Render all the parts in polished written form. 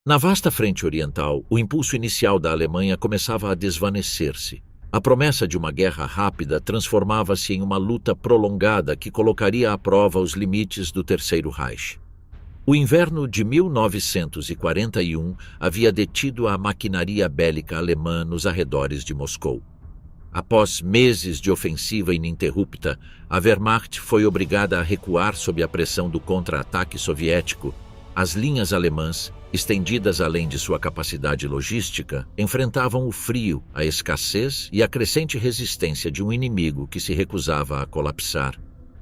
Na vasta frente oriental, o impulso inicial da Alemanha começava a desvanecer-se. A promessa de uma guerra rápida transformava-se em uma luta prolongada que colocaria à prova os limites do Terceiro Reich. O inverno de 1941 havia detido a maquinaria bélica alemã nos arredores de Moscou. Após meses de ofensiva ininterrupta, a Wehrmacht foi obrigada a recuar sob a pressão do contra-ataque soviético. As linhas alemãs, estendidas além de sua capacidade logística, enfrentavam o frio, a escassez e a crescente resistência de um inimigo que se recusava a colapsar.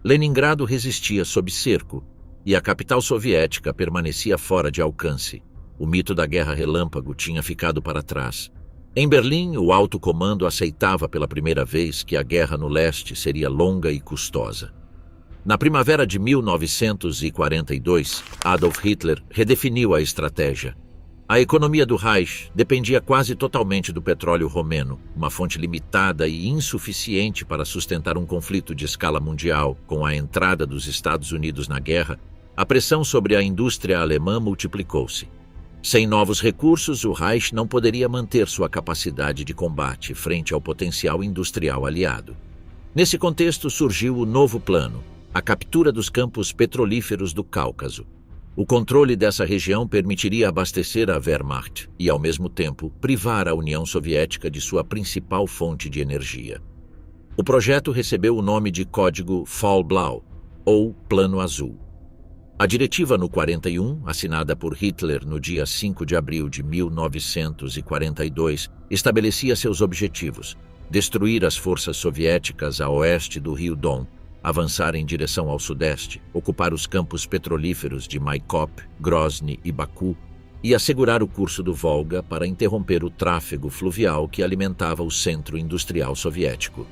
Leningrado resistia sob cerco, e a capital soviética permanecia fora de alcance. O mito da guerra relâmpago tinha ficado para trás. Em Berlim, o alto comando aceitava pela primeira vez que a guerra no leste seria longa e custosa. Na primavera de 1942, Adolf Hitler redefiniu a estratégia. A economia do Reich dependia quase totalmente do petróleo romeno, uma fonte limitada e insuficiente para sustentar um conflito de escala mundial. Com a entrada dos Estados Unidos na guerra, a pressão sobre a indústria alemã multiplicou-se. Sem novos recursos, o Reich não poderia manter sua capacidade de combate frente ao potencial industrial aliado. Nesse contexto surgiu o novo plano, a captura dos campos petrolíferos do Cáucaso. O controle dessa região permitiria abastecer a Wehrmacht e, ao mesmo tempo, privar a União Soviética de sua principal fonte de energia. O projeto recebeu o nome de código Fall Blau, ou Plano Azul. A diretiva no 41, assinada por Hitler no dia 5 de abril de 1942, estabelecia seus objetivos: destruir as forças soviéticas a oeste do rio Don, avançar em direção ao sudeste, ocupar os campos petrolíferos de Maikop, Grozny e Baku e assegurar o curso do Volga para interromper o tráfego fluvial que alimentava o centro industrial soviético.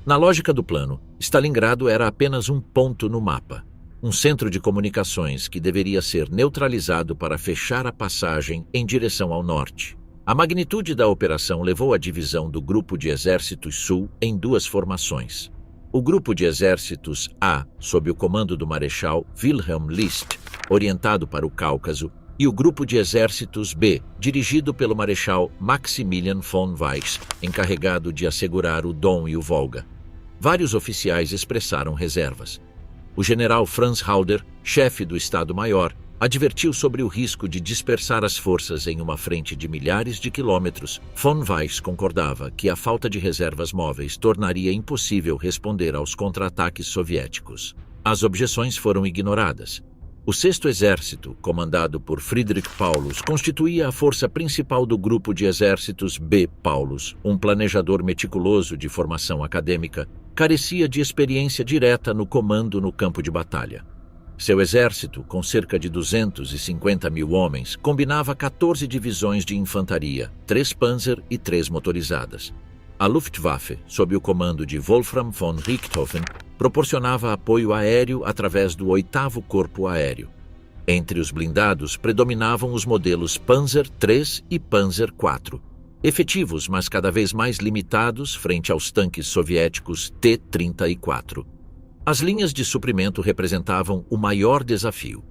Na lógica do plano, Stalingrado era apenas um ponto no mapa, um centro de comunicações que deveria ser neutralizado para fechar a passagem em direção ao norte. A magnitude da operação levou à divisão do Grupo de Exércitos Sul em duas formações. O Grupo de Exércitos A, sob o comando do Marechal Wilhelm List, orientado para o Cáucaso, e o Grupo de Exércitos B, dirigido pelo Marechal Maximilian von Weiss, encarregado de assegurar o Don e o Volga. Vários oficiais expressaram reservas. O general Franz Halder, chefe do Estado-Maior, advertiu sobre o risco de dispersar as forças em uma frente de milhares de quilômetros. Von Weiss concordava que a falta de reservas móveis tornaria impossível responder aos contra-ataques soviéticos. As objeções foram ignoradas. O 6º Exército, comandado por Friedrich Paulus, constituía a força principal do Grupo de Exércitos B. Paulus, um planejador meticuloso de formação acadêmica, carecia de experiência direta no comando no campo de batalha. Seu exército, com cerca de 250 mil homens, combinava 14 divisões de infantaria, 3 Panzer e 3 motorizadas. A Luftwaffe, sob o comando de Wolfram von Richthofen, proporcionava apoio aéreo através do 8º Corpo Aéreo. Entre os blindados predominavam os modelos Panzer III e Panzer IV, efetivos, mas cada vez mais limitados frente aos tanques soviéticos T-34. As linhas de suprimento representavam o maior desafio.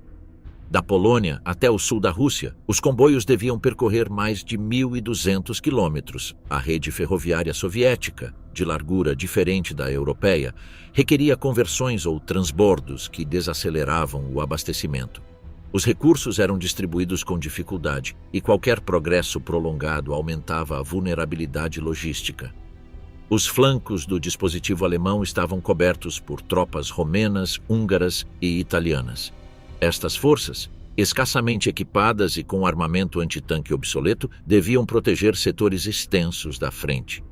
Da Polônia até o sul da Rússia, os comboios deviam percorrer mais de 1.200 quilômetros. A rede ferroviária soviética, de largura diferente da europeia, requeria conversões ou transbordos que desaceleravam o abastecimento. Os recursos eram distribuídos com dificuldade e qualquer progresso prolongado aumentava a vulnerabilidade logística. Os flancos do dispositivo alemão estavam cobertos por tropas romenas, húngaras e italianas. Estas forças, escassamente equipadas e com armamento antitanque obsoleto, deviam proteger setores extensos da frente.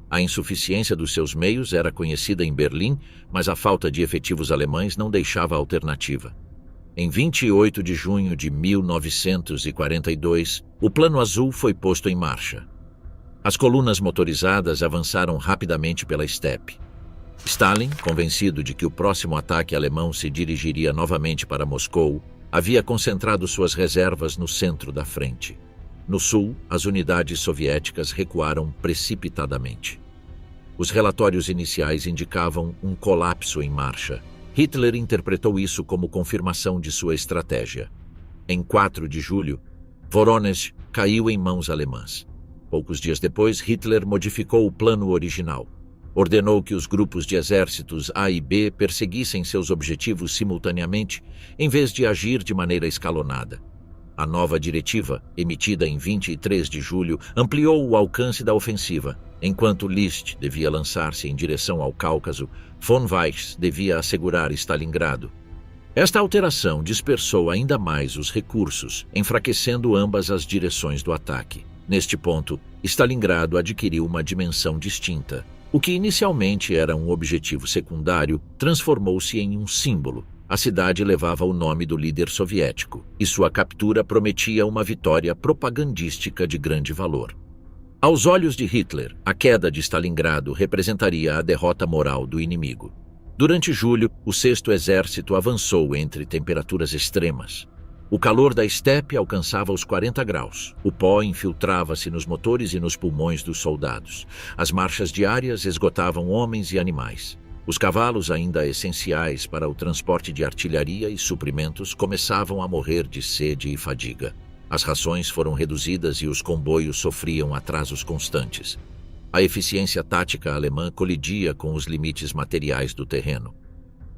A insuficiência dos seus meios era conhecida em Berlim, mas a falta de efetivos alemães não deixava alternativa. Em 28 de junho de 1942, o Plano Azul foi posto em marcha. As colunas motorizadas avançaram rapidamente pela estepe. Stalin, convencido de que o próximo ataque alemão se dirigiria novamente para Moscou, havia concentrado suas reservas no centro da frente. No sul, as unidades soviéticas recuaram precipitadamente. Os relatórios iniciais indicavam um colapso em marcha. Hitler interpretou isso como confirmação de sua estratégia. Em 4 de julho, Voronezh caiu em mãos alemãs. Poucos dias depois, Hitler modificou o plano original. Ordenou que os grupos de exércitos A e B perseguissem seus objetivos simultaneamente, em vez de agir de maneira escalonada. A nova diretiva, emitida em 23 de julho, ampliou o alcance da ofensiva. Enquanto List devia lançar-se em direção ao Cáucaso, von Weiss devia assegurar Stalingrado. Esta alteração dispersou ainda mais os recursos, enfraquecendo ambas as direções do ataque. Neste ponto, Stalingrado adquiriu uma dimensão distinta. O que inicialmente era um objetivo secundário transformou-se em um símbolo. A cidade levava o nome do líder soviético, e sua captura prometia uma vitória propagandística de grande valor. Aos olhos de Hitler, a queda de Stalingrado representaria a derrota moral do inimigo. Durante julho, o 6º Exército avançou entre temperaturas extremas. O calor da estepe alcançava os 40 graus. O pó infiltrava-se nos motores e nos pulmões dos soldados. As marchas diárias esgotavam homens e animais. Os cavalos, ainda essenciais para o transporte de artilharia e suprimentos, começavam a morrer de sede e fadiga. As rações foram reduzidas e os comboios sofriam atrasos constantes. A eficiência tática alemã colidia com os limites materiais do terreno.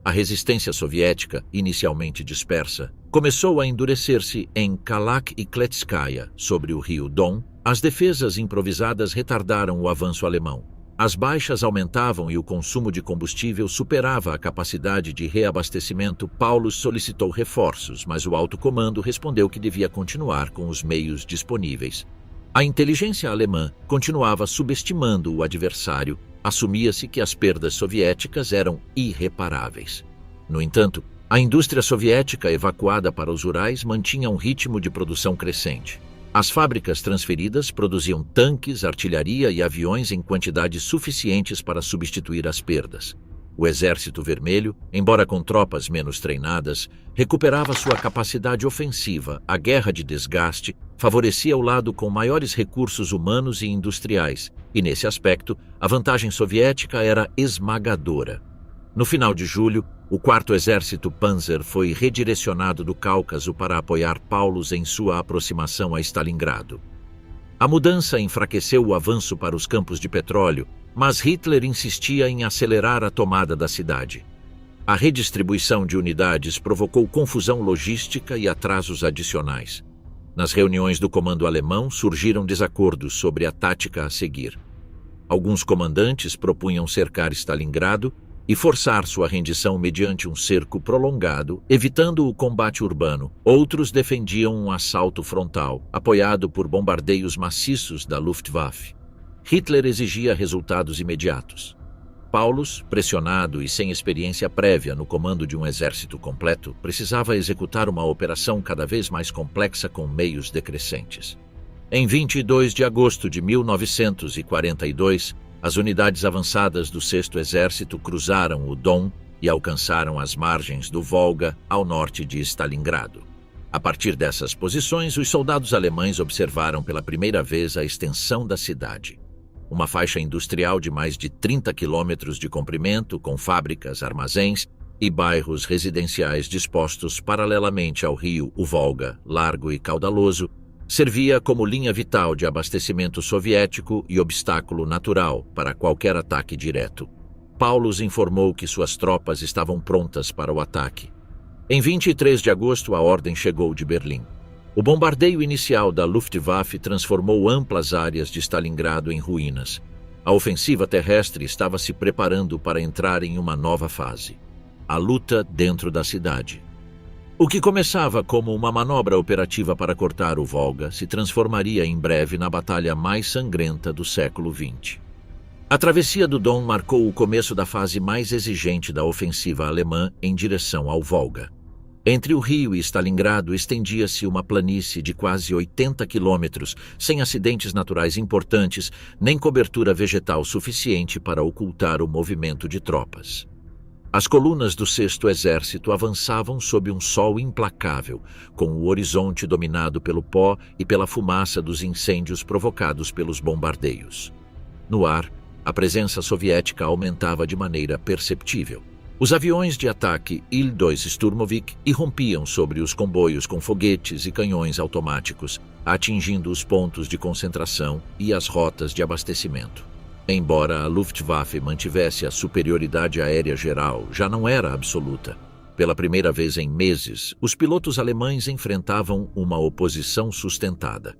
A resistência soviética, inicialmente dispersa, começou a endurecer-se em Kalak e Kletskaya, sobre o rio Don. As defesas improvisadas retardaram o avanço alemão. As baixas aumentavam e o consumo de combustível superava a capacidade de reabastecimento. Paulus solicitou reforços, mas o alto comando respondeu que devia continuar com os meios disponíveis. A inteligência alemã continuava subestimando o adversário. Assumia-se que as perdas soviéticas eram irreparáveis. No entanto, a indústria soviética evacuada para os Urais mantinha um ritmo de produção crescente. As fábricas transferidas produziam tanques, artilharia e aviões em quantidades suficientes para substituir as perdas. O Exército Vermelho, embora com tropas menos treinadas, recuperava sua capacidade ofensiva. A guerra de desgaste favorecia o lado com maiores recursos humanos e industriais, e nesse aspecto, a vantagem soviética era esmagadora. No final de julho, o 4º Exército Panzer foi redirecionado do Cáucaso para apoiar Paulus em sua aproximação a Stalingrado. A mudança enfraqueceu o avanço para os campos de petróleo, mas Hitler insistia em acelerar a tomada da cidade. A redistribuição de unidades provocou confusão logística e atrasos adicionais. Nas reuniões do comando alemão surgiram desacordos sobre a tática a seguir. Alguns comandantes propunham cercar Stalingrado e forçar sua rendição mediante um cerco prolongado, evitando o combate urbano. Outros defendiam um assalto frontal, apoiado por bombardeios maciços da Luftwaffe. Hitler exigia resultados imediatos. Paulus, pressionado e sem experiência prévia no comando de um exército completo, precisava executar uma operação cada vez mais complexa com meios decrescentes. Em 22 de agosto de 1942, as unidades avançadas do 6º Exército cruzaram o Don e alcançaram as margens do Volga, ao norte de Stalingrado. A partir dessas posições, os soldados alemães observaram pela primeira vez a extensão da cidade. Uma faixa industrial de mais de 30 quilômetros de comprimento, com fábricas, armazéns e bairros residenciais dispostos paralelamente ao rio, o Volga, largo e caudaloso, servia como linha vital de abastecimento soviético e obstáculo natural para qualquer ataque direto. Paulus informou que suas tropas estavam prontas para o ataque. Em 23 de agosto, a ordem chegou de Berlim. O bombardeio inicial da Luftwaffe transformou amplas áreas de Stalingrado em ruínas. A ofensiva terrestre estava se preparando para entrar em uma nova fase: a luta dentro da cidade. O que começava como uma manobra operativa para cortar o Volga se transformaria em breve na batalha mais sangrenta do século XX. A travessia do Don marcou o começo da fase mais exigente da ofensiva alemã em direção ao Volga. Entre o rio e Stalingrado estendia-se uma planície de quase 80 quilômetros, sem acidentes naturais importantes, nem cobertura vegetal suficiente para ocultar o movimento de tropas. As colunas do 6º Exército avançavam sob um sol implacável, com o horizonte dominado pelo pó e pela fumaça dos incêndios provocados pelos bombardeios. No ar, a presença soviética aumentava de maneira perceptível. Os aviões de ataque Il-2 Sturmovik irrompiam sobre os comboios com foguetes e canhões automáticos, atingindo os pontos de concentração e as rotas de abastecimento. Embora a Luftwaffe mantivesse a superioridade aérea geral, já não era absoluta. Pela primeira vez em meses, os pilotos alemães enfrentavam uma oposição sustentada.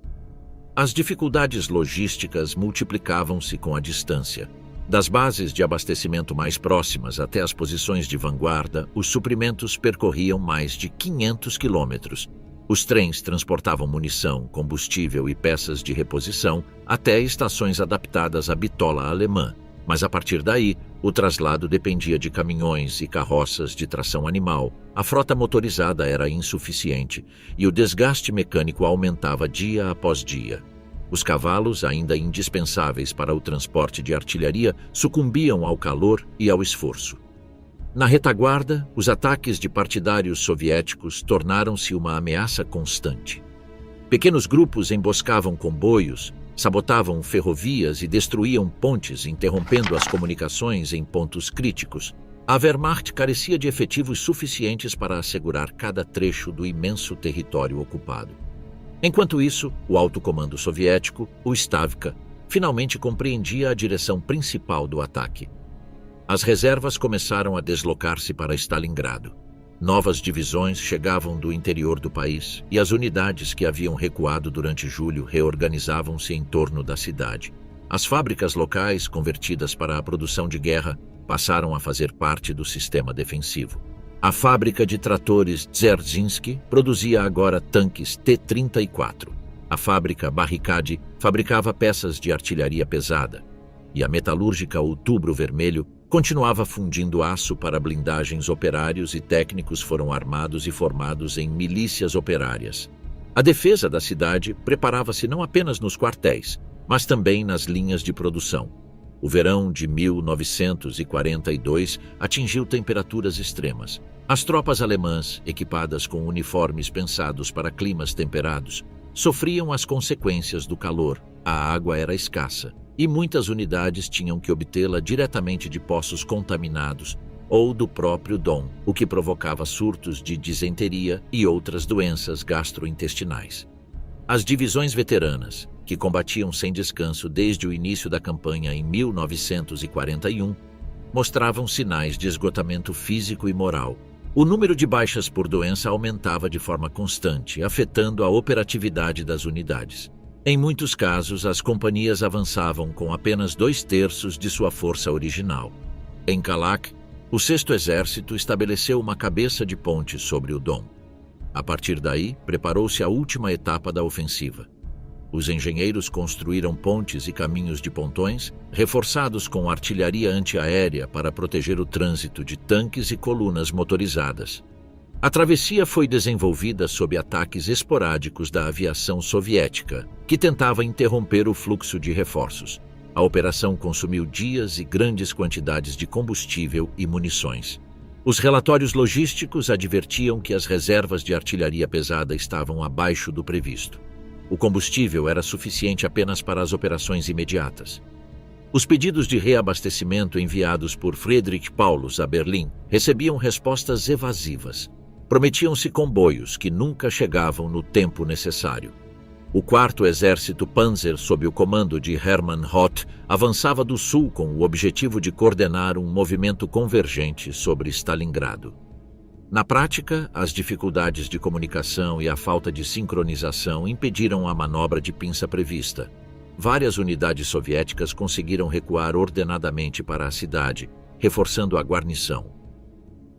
As dificuldades logísticas multiplicavam-se com a distância. Das bases de abastecimento mais próximas até as posições de vanguarda, os suprimentos percorriam mais de 500 quilômetros. Os trens transportavam munição, combustível e peças de reposição até estações adaptadas à bitola alemã, mas a partir daí, o traslado dependia de caminhões e carroças de tração animal, a frota motorizada era insuficiente e o desgaste mecânico aumentava dia após dia. Os cavalos, ainda indispensáveis para o transporte de artilharia, sucumbiam ao calor e ao esforço. Na retaguarda, os ataques de partidários soviéticos tornaram-se uma ameaça constante. Pequenos grupos emboscavam comboios, sabotavam ferrovias e destruíam pontes, interrompendo as comunicações em pontos críticos. A Wehrmacht carecia de efetivos suficientes para assegurar cada trecho do imenso território ocupado. Enquanto isso, o alto comando soviético, o Stavka, finalmente compreendia a direção principal do ataque. As reservas começaram a deslocar-se para Stalingrado. Novas divisões chegavam do interior do país e as unidades que haviam recuado durante julho reorganizavam-se em torno da cidade. As fábricas locais, convertidas para a produção de guerra, passaram a fazer parte do sistema defensivo. A fábrica de tratores Dzerzhinsky produzia agora tanques T-34. A fábrica Barricade fabricava peças de artilharia pesada. E a metalúrgica Outubro Vermelho continuava fundindo aço para blindagens. Operários e técnicos foram armados e formados em milícias operárias. A defesa da cidade preparava-se não apenas nos quartéis, mas também nas linhas de produção. O verão de 1942 atingiu temperaturas extremas. As tropas alemãs, equipadas com uniformes pensados para climas temperados, sofriam as consequências do calor. A água era escassa e muitas unidades tinham que obtê-la diretamente de poços contaminados ou do próprio Don, o que provocava surtos de disenteria e outras doenças gastrointestinais. As divisões veteranas, que combatiam sem descanso desde o início da campanha em 1941, mostravam sinais de esgotamento físico e moral. O número de baixas por doença aumentava de forma constante, afetando a operatividade das unidades. Em muitos casos, as companhias avançavam com apenas 2/3 de sua força original. Em Kalak, o 6º Exército estabeleceu uma cabeça de ponte sobre o Don. A partir daí, preparou-se a última etapa da ofensiva. Os engenheiros construíram pontes e caminhos de pontões, reforçados com artilharia antiaérea para proteger o trânsito de tanques e colunas motorizadas. A travessia foi desenvolvida sob ataques esporádicos da aviação soviética, que tentava interromper o fluxo de reforços. A operação consumiu dias e grandes quantidades de combustível e munições. Os relatórios logísticos advertiam que as reservas de artilharia pesada estavam abaixo do previsto. O combustível era suficiente apenas para as operações imediatas. Os pedidos de reabastecimento enviados por Friedrich Paulus a Berlim recebiam respostas evasivas. Prometiam-se comboios que nunca chegavam no tempo necessário. O 4º Exército Panzer, sob o comando de Hermann Roth, avançava do sul com o objetivo de coordenar um movimento convergente sobre Stalingrado. Na prática, as dificuldades de comunicação e a falta de sincronização impediram a manobra de pinça prevista. Várias unidades soviéticas conseguiram recuar ordenadamente para a cidade, reforçando a guarnição.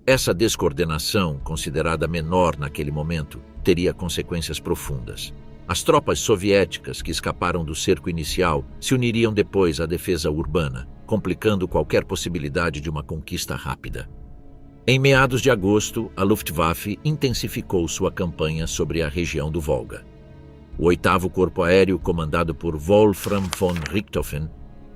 Essa descoordenação, considerada menor naquele momento, teria consequências profundas. As tropas soviéticas que escaparam do cerco inicial se uniriam depois à defesa urbana, complicando qualquer possibilidade de uma conquista rápida. Em meados de agosto, a Luftwaffe intensificou sua campanha sobre a região do Volga. O 8º Corpo Aéreo, comandado por Wolfram von Richthofen,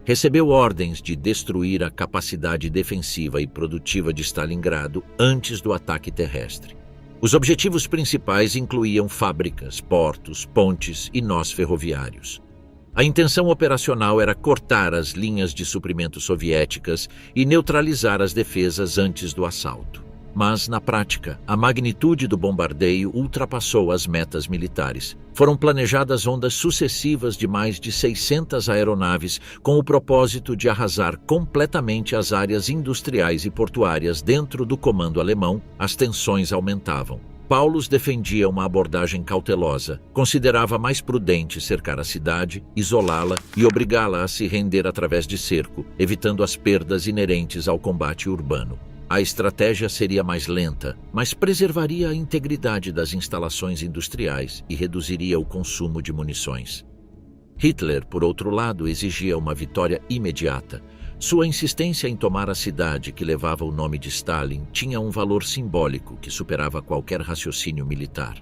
recebeu ordens de destruir a capacidade defensiva e produtiva de Stalingrado antes do ataque terrestre. Os objetivos principais incluíam fábricas, portos, pontes e nós ferroviários. A intenção operacional era cortar as linhas de suprimento soviéticas e neutralizar as defesas antes do assalto. Mas, na prática, a magnitude do bombardeio ultrapassou as metas militares. Foram planejadas ondas sucessivas de mais de 600 aeronaves com o propósito de arrasar completamente as áreas industriais e portuárias dentro do comando alemão. As tensões aumentavam. Paulus defendia uma abordagem cautelosa, considerava mais prudente cercar a cidade, isolá-la e obrigá-la a se render através de cerco, evitando as perdas inerentes ao combate urbano. A estratégia seria mais lenta, mas preservaria a integridade das instalações industriais e reduziria o consumo de munições. Hitler, por outro lado, exigia uma vitória imediata. Sua insistência em tomar a cidade que levava o nome de Stalin tinha um valor simbólico que superava qualquer raciocínio militar.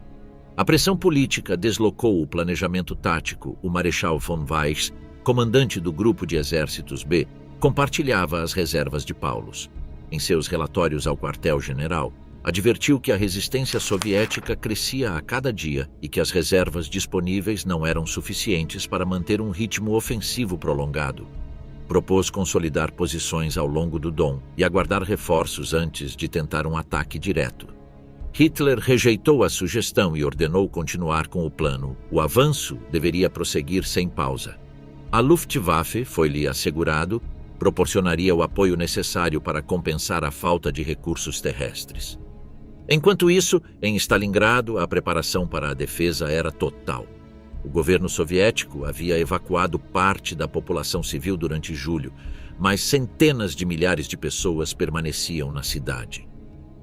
A pressão política deslocou o planejamento tático. O Marechal von Weiss, comandante do Grupo de Exércitos B, compartilhava as reservas de Paulus. Em seus relatórios ao quartel-general, advertiu que a resistência soviética crescia a cada dia e que as reservas disponíveis não eram suficientes para manter um ritmo ofensivo prolongado. Propôs consolidar posições ao longo do Don e aguardar reforços antes de tentar um ataque direto. Hitler rejeitou a sugestão e ordenou continuar com o plano. O avanço deveria prosseguir sem pausa. A Luftwaffe, foi-lhe assegurado, proporcionaria o apoio necessário para compensar a falta de recursos terrestres. Enquanto isso, em Stalingrado, a preparação para a defesa era total. O governo soviético havia evacuado parte da população civil durante julho, mas centenas de milhares de pessoas permaneciam na cidade.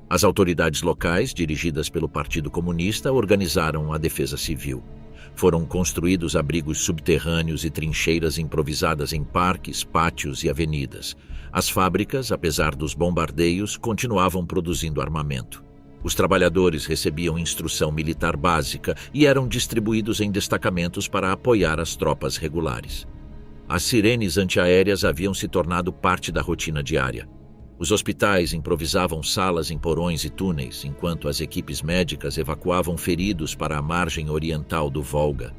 As autoridades locais, dirigidas pelo Partido Comunista, organizaram a defesa civil. Foram construídos abrigos subterrâneos e trincheiras improvisadas em parques, pátios e avenidas. As fábricas, apesar dos bombardeios, continuavam produzindo armamento. Os trabalhadores recebiam instrução militar básica e eram distribuídos em destacamentos para apoiar as tropas regulares. As sirenes antiaéreas haviam se tornado parte da rotina diária. Os hospitais improvisavam salas em porões e túneis, enquanto as equipes médicas evacuavam feridos para a margem oriental do Volga.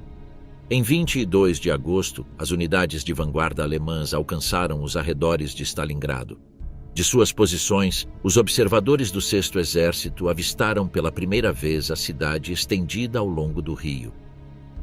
Em 22 de agosto, as unidades de vanguarda alemãs alcançaram os arredores de Stalingrado. De suas posições, os observadores do 6º Exército avistaram pela primeira vez a cidade estendida ao longo do rio.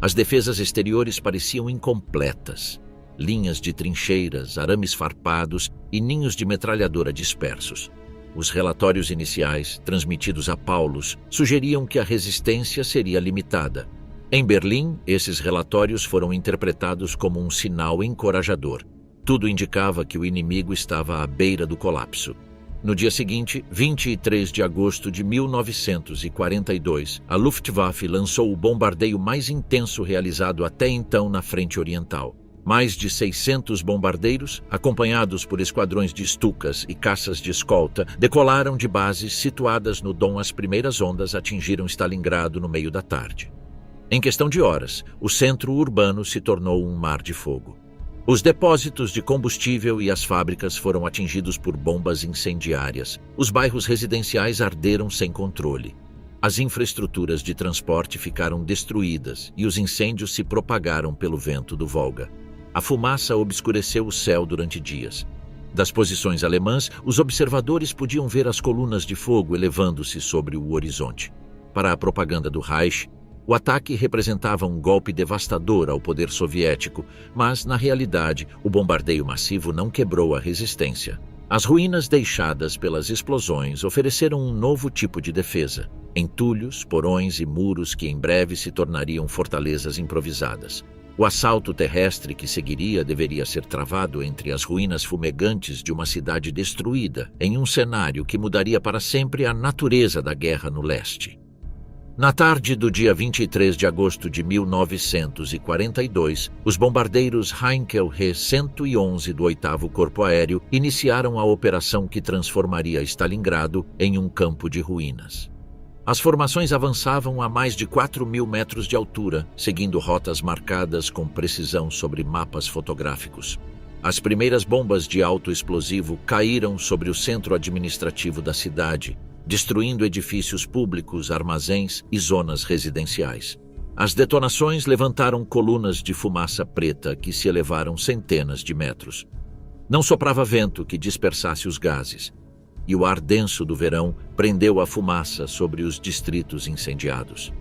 As defesas exteriores pareciam incompletas. Linhas de trincheiras, arames farpados e ninhos de metralhadora dispersos. Os relatórios iniciais, transmitidos a Paulus, sugeriam que a resistência seria limitada. Em Berlim, esses relatórios foram interpretados como um sinal encorajador. Tudo indicava que o inimigo estava à beira do colapso. No dia seguinte, 23 de agosto de 1942, a Luftwaffe lançou o bombardeio mais intenso realizado até então na frente oriental. Mais de 600 bombardeiros, acompanhados por esquadrões de Stukas e caças de escolta, decolaram de bases situadas no Don. As primeiras ondas atingiram Stalingrado no meio da tarde. Em questão de horas, o centro urbano se tornou um mar de fogo. Os depósitos de combustível e as fábricas foram atingidos por bombas incendiárias. Os bairros residenciais arderam sem controle. As infraestruturas de transporte ficaram destruídas e os incêndios se propagaram pelo vento do Volga. A fumaça obscureceu o céu durante dias. Das posições alemãs, os observadores podiam ver as colunas de fogo elevando-se sobre o horizonte. Para a propaganda do Reich, o ataque representava um golpe devastador ao poder soviético, mas, na realidade, o bombardeio massivo não quebrou a resistência. As ruínas deixadas pelas explosões ofereceram um novo tipo de defesa, entulhos, porões e muros que em breve se tornariam fortalezas improvisadas. O assalto terrestre que seguiria deveria ser travado entre as ruínas fumegantes de uma cidade destruída, em um cenário que mudaria para sempre a natureza da guerra no leste. Na tarde do dia 23 de agosto de 1942, os bombardeiros Heinkel He-111 do 8º Corpo Aéreo iniciaram a operação que transformaria Stalingrado em um campo de ruínas. As formações avançavam a mais de 4.000 metros de altura, seguindo rotas marcadas com precisão sobre mapas fotográficos. As primeiras bombas de alto explosivo caíram sobre o centro administrativo da cidade, destruindo edifícios públicos, armazéns e zonas residenciais. As detonações levantaram colunas de fumaça preta que se elevaram centenas de metros. Não soprava vento que dispersasse os gases, e o ar denso do verão prendeu a fumaça sobre os distritos incendiados.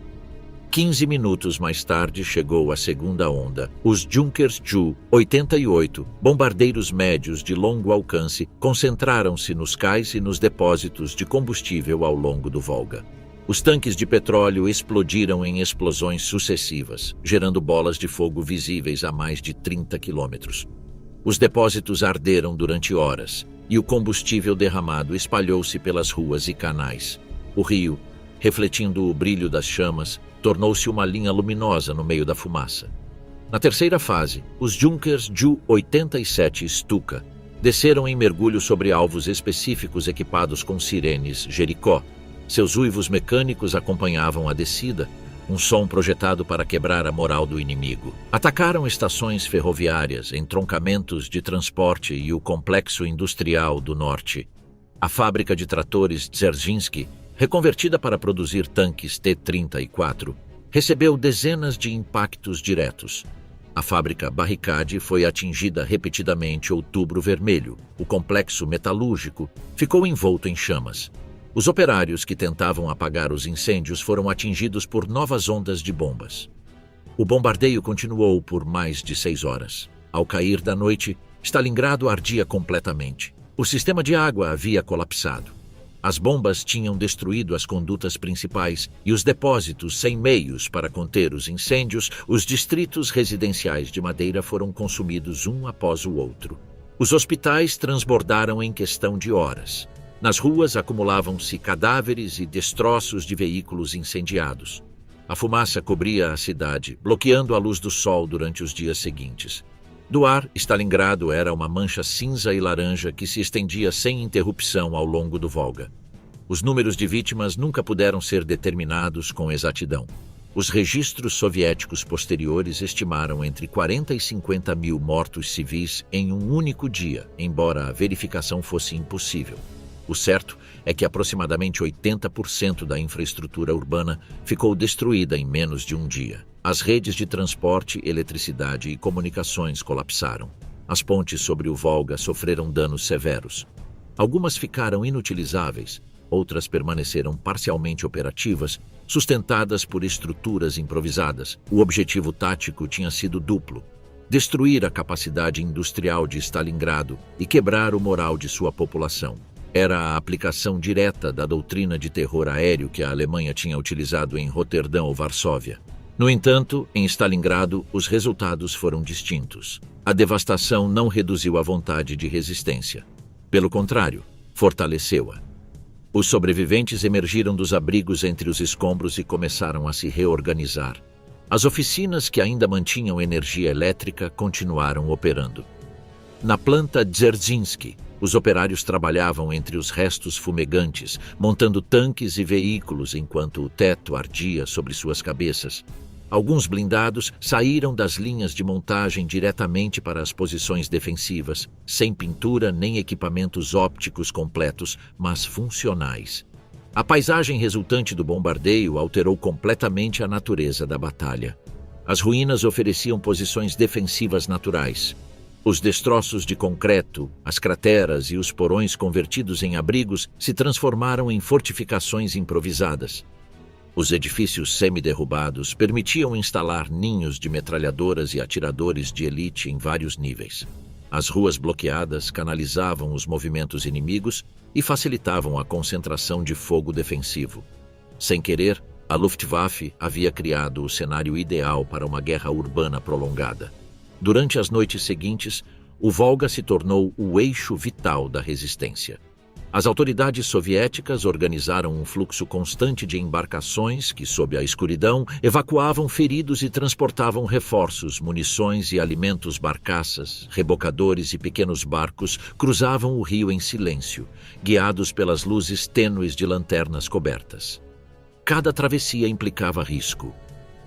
15 minutos mais tarde chegou a segunda onda. Os Junkers Ju-88, bombardeiros médios de longo alcance, concentraram-se nos cais e nos depósitos de combustível ao longo do Volga. Os tanques de petróleo explodiram em explosões sucessivas, gerando bolas de fogo visíveis a mais de 30 quilômetros. Os depósitos arderam durante horas, e o combustível derramado espalhou-se pelas ruas e canais. O rio, refletindo o brilho das chamas, tornou-se uma linha luminosa no meio da fumaça. Na terceira fase, os Junkers Ju-87 Stuka desceram em mergulho sobre alvos específicos equipados com sirenes Jericó. Seus uivos mecânicos acompanhavam a descida, um som projetado para quebrar a moral do inimigo. Atacaram estações ferroviárias, entroncamentos de transporte e o complexo industrial do norte. A fábrica de tratores Dzerzhinsky, reconvertida para produzir tanques T-34, recebeu dezenas de impactos diretos. A fábrica Barricade foi atingida repetidamente. Outubro Vermelho, o complexo metalúrgico, ficou envolto em chamas. Os operários que tentavam apagar os incêndios foram atingidos por novas ondas de bombas. O bombardeio continuou por mais de 6 horas. Ao cair da noite, Stalingrado ardia completamente. O sistema de água havia colapsado. As bombas tinham destruído as condutas principais e os depósitos sem meios para conter os incêndios. Os distritos residenciais de madeira foram consumidos um após o outro. Os hospitais transbordaram em questão de horas. Nas ruas acumulavam-se cadáveres e destroços de veículos incendiados. A fumaça cobria a cidade, bloqueando a luz do sol durante os dias seguintes. Do ar, Stalingrado era uma mancha cinza e laranja que se estendia sem interrupção ao longo do Volga. Os números de vítimas nunca puderam ser determinados com exatidão. Os registros soviéticos posteriores estimaram entre 40 e 50 mil mortos civis em um único dia, embora a verificação fosse impossível. O certo é que aproximadamente 80% da infraestrutura urbana ficou destruída em menos de um dia. As redes de transporte, eletricidade e comunicações colapsaram. As pontes sobre o Volga sofreram danos severos. Algumas ficaram inutilizáveis, outras permaneceram parcialmente operativas, sustentadas por estruturas improvisadas. O objetivo tático tinha sido duplo: destruir a capacidade industrial de Stalingrado e quebrar o moral de sua população. Era a aplicação direta da doutrina de terror aéreo que a Alemanha tinha utilizado em Roterdão ou Varsóvia. No entanto, em Stalingrado, os resultados foram distintos. A devastação não reduziu a vontade de resistência. Pelo contrário, fortaleceu-a. Os sobreviventes emergiram dos abrigos entre os escombros e começaram a se reorganizar. As oficinas que ainda mantinham energia elétrica continuaram operando. Na planta Dzerzhinsky, os operários trabalhavam entre os restos fumegantes, montando tanques e veículos enquanto o teto ardia sobre suas cabeças. Alguns blindados saíram das linhas de montagem diretamente para as posições defensivas, sem pintura nem equipamentos ópticos completos, mas funcionais. A paisagem resultante do bombardeio alterou completamente a natureza da batalha. As ruínas ofereciam posições defensivas naturais. Os destroços de concreto, as crateras e os porões convertidos em abrigos se transformaram em fortificações improvisadas. Os edifícios semiderrubados permitiam instalar ninhos de metralhadoras e atiradores de elite em vários níveis. As ruas bloqueadas canalizavam os movimentos inimigos e facilitavam a concentração de fogo defensivo. Sem querer, a Luftwaffe havia criado o cenário ideal para uma guerra urbana prolongada. Durante as noites seguintes, o Volga se tornou o eixo vital da resistência. As autoridades soviéticas organizaram um fluxo constante de embarcações que, sob a escuridão, evacuavam feridos e transportavam reforços, munições e alimentos. Barcaças, rebocadores e pequenos barcos cruzavam o rio em silêncio, guiados pelas luzes tênues de lanternas cobertas. Cada travessia implicava risco.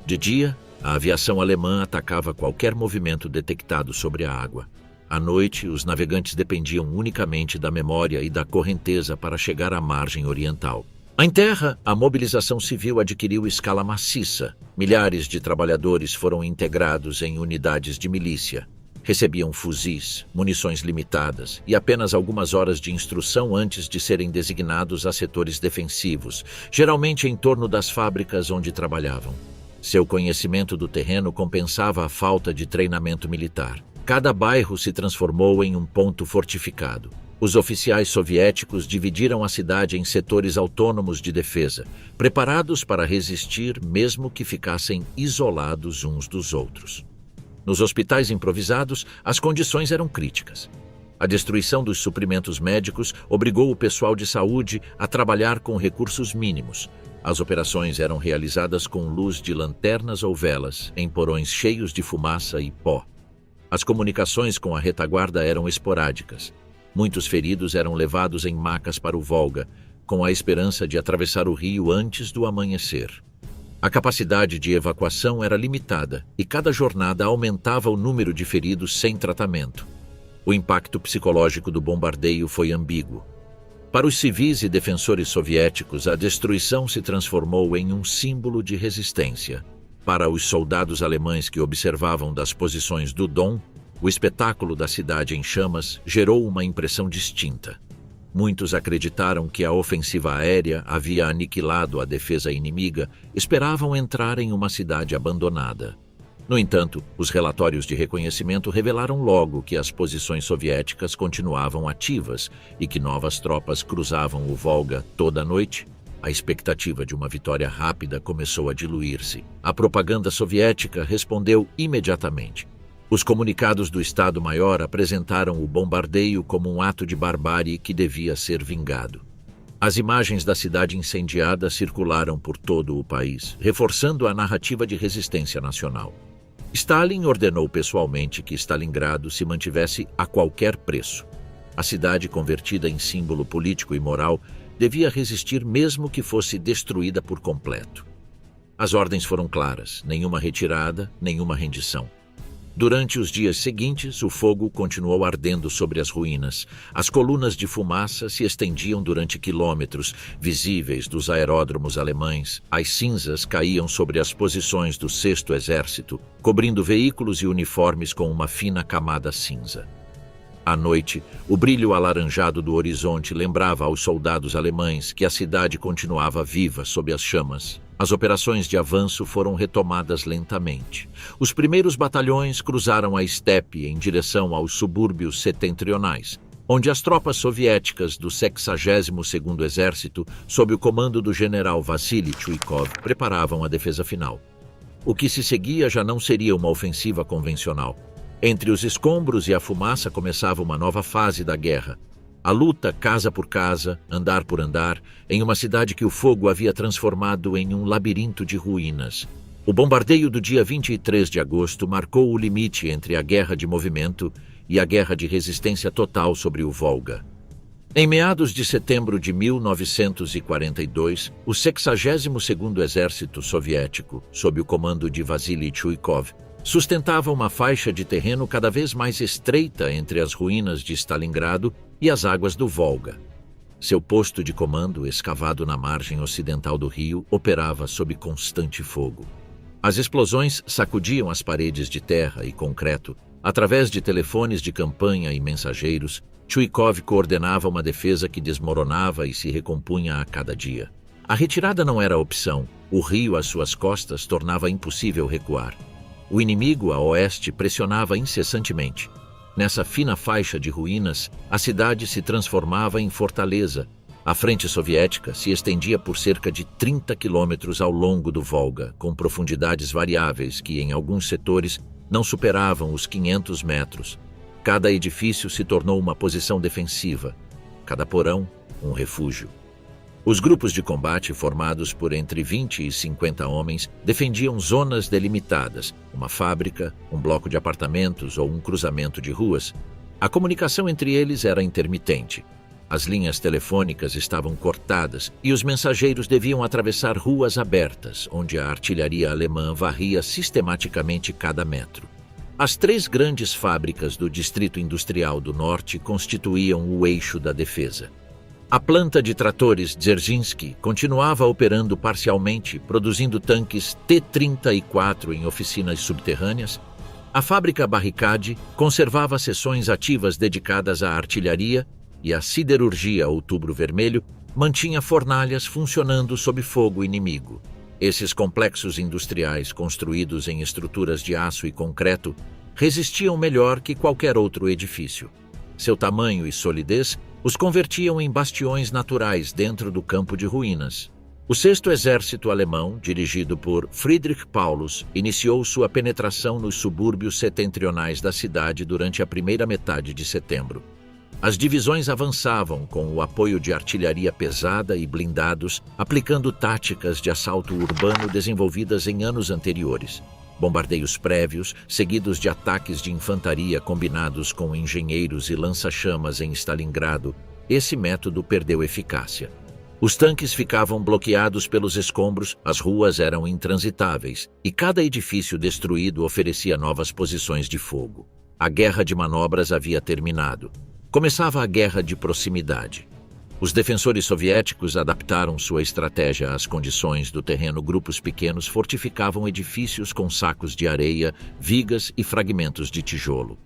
De dia, a aviação alemã atacava qualquer movimento detectado sobre a água. À noite, os navegantes dependiam unicamente da memória e da correnteza para chegar à margem oriental. Em terra, a mobilização civil adquiriu escala maciça. Milhares de trabalhadores foram integrados em unidades de milícia. Recebiam fuzis, munições limitadas e apenas algumas horas de instrução antes de serem designados a setores defensivos, geralmente em torno das fábricas onde trabalhavam. Seu conhecimento do terreno compensava a falta de treinamento militar. Cada bairro se transformou em um ponto fortificado. Os oficiais soviéticos dividiram a cidade em setores autônomos de defesa, preparados para resistir mesmo que ficassem isolados uns dos outros. Nos hospitais improvisados, as condições eram críticas. A destruição dos suprimentos médicos obrigou o pessoal de saúde a trabalhar com recursos mínimos. As operações eram realizadas com luz de lanternas ou velas, em porões cheios de fumaça e pó. As comunicações com a retaguarda eram esporádicas. Muitos feridos eram levados em macas para o Volga, com a esperança de atravessar o rio antes do amanhecer. A capacidade de evacuação era limitada e cada jornada aumentava o número de feridos sem tratamento. O impacto psicológico do bombardeio foi ambíguo. Para os civis e defensores soviéticos, a destruição se transformou em um símbolo de resistência. Para os soldados alemães que observavam das posições do Don, o espetáculo da cidade em chamas gerou uma impressão distinta. Muitos acreditaram que a ofensiva aérea havia aniquilado a defesa inimiga, esperavam entrar em uma cidade abandonada. No entanto, os relatórios de reconhecimento revelaram logo que as posições soviéticas continuavam ativas e que novas tropas cruzavam o Volga toda a noite. A expectativa de uma vitória rápida começou a diluir-se. A propaganda soviética respondeu imediatamente. Os comunicados do Estado-Maior apresentaram o bombardeio como um ato de barbárie que devia ser vingado. As imagens da cidade incendiada circularam por todo o país, reforçando a narrativa de resistência nacional. Stalin ordenou pessoalmente que Stalingrado se mantivesse a qualquer preço. A cidade, convertida em símbolo político e moral, devia resistir mesmo que fosse destruída por completo. As ordens foram claras: nenhuma retirada, nenhuma rendição. Durante os dias seguintes, o fogo continuou ardendo sobre as ruínas. As colunas de fumaça se estendiam durante quilômetros, visíveis dos aeródromos alemães. As cinzas caíam sobre as posições do 6º Exército, cobrindo veículos e uniformes com uma fina camada cinza. À noite, o brilho alaranjado do horizonte lembrava aos soldados alemães que a cidade continuava viva sob as chamas. As operações de avanço foram retomadas lentamente. Os primeiros batalhões cruzaram a estepe em direção aos subúrbios setentrionais, onde as tropas soviéticas do 62º Exército, sob o comando do general Vassily Chuikov, preparavam a defesa final. O que se seguia já não seria uma ofensiva convencional. Entre os escombros e a fumaça começava uma nova fase da guerra. A luta casa por casa, andar por andar, em uma cidade que o fogo havia transformado em um labirinto de ruínas. O bombardeio do dia 23 de agosto marcou o limite entre a guerra de movimento e a guerra de resistência total sobre o Volga. Em meados de setembro de 1942, o 62º Exército Soviético, sob o comando de Vassily Chuikov, sustentava uma faixa de terreno cada vez mais estreita entre as ruínas de Stalingrado e as águas do Volga. Seu posto de comando, escavado na margem ocidental do rio, operava sob constante fogo. As explosões sacudiam as paredes de terra e concreto. Através de telefones de campanha e mensageiros, Chuikov coordenava uma defesa que desmoronava e se recompunha a cada dia. A retirada não era opção. O rio às suas costas tornava impossível recuar. O inimigo, a oeste, pressionava incessantemente. Nessa fina faixa de ruínas, a cidade se transformava em fortaleza. A frente soviética se estendia por cerca de 30 quilômetros ao longo do Volga, com profundidades variáveis que, em alguns setores, não superavam os 500 metros. Cada edifício se tornou uma posição defensiva, cada porão, um refúgio. Os grupos de combate, formados por entre 20 e 50 homens, defendiam zonas delimitadas, uma fábrica, um bloco de apartamentos ou um cruzamento de ruas. A comunicação entre eles era intermitente. As linhas telefônicas estavam cortadas e os mensageiros deviam atravessar ruas abertas, onde a artilharia alemã varria sistematicamente cada metro. As 3 grandes fábricas do Distrito Industrial do Norte constituíam o eixo da defesa. A planta de tratores Dzerzhinsky continuava operando parcialmente, produzindo tanques T-34 em oficinas subterrâneas. A fábrica Barricade conservava seções ativas dedicadas à artilharia e a siderurgia Outubro Vermelho mantinha fornalhas funcionando sob fogo inimigo. Esses complexos industriais, construídos em estruturas de aço e concreto, resistiam melhor que qualquer outro edifício. Seu tamanho e solidez os convertiam em bastiões naturais dentro do campo de ruínas. O 6º Exército Alemão, dirigido por Friedrich Paulus, iniciou sua penetração nos subúrbios setentrionais da cidade durante a primeira metade de setembro. As divisões avançavam com o apoio de artilharia pesada e blindados, aplicando táticas de assalto urbano desenvolvidas em anos anteriores. Bombardeios prévios, seguidos de ataques de infantaria combinados com engenheiros e lança-chamas em Stalingrado, esse método perdeu eficácia. Os tanques ficavam bloqueados pelos escombros, as ruas eram intransitáveis e cada edifício destruído oferecia novas posições de fogo. A guerra de manobras havia terminado. Começava a guerra de proximidade. Os defensores soviéticos adaptaram sua estratégia às condições do terreno. Grupos pequenos fortificavam edifícios com sacos de areia, vigas e fragmentos de tijolo.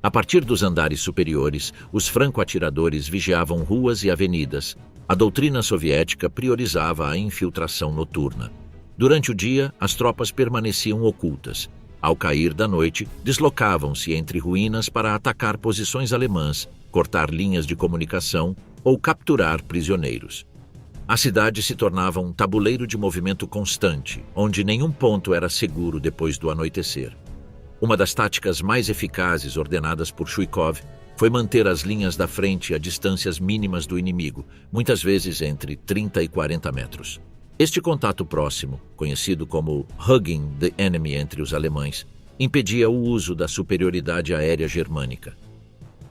A partir dos andares superiores, os franco-atiradores vigiavam ruas e avenidas. A doutrina soviética priorizava a infiltração noturna. Durante o dia, as tropas permaneciam ocultas. Ao cair da noite, deslocavam-se entre ruínas para atacar posições alemãs, cortar linhas de comunicação ou capturar prisioneiros. A cidade se tornava um tabuleiro de movimento constante, onde nenhum ponto era seguro depois do anoitecer. Uma das táticas mais eficazes ordenadas por Chuikov foi manter as linhas da frente a distâncias mínimas do inimigo, muitas vezes entre 30 e 40 metros. Este contato próximo, conhecido como hugging the enemy entre os alemães, impedia o uso da superioridade aérea germânica.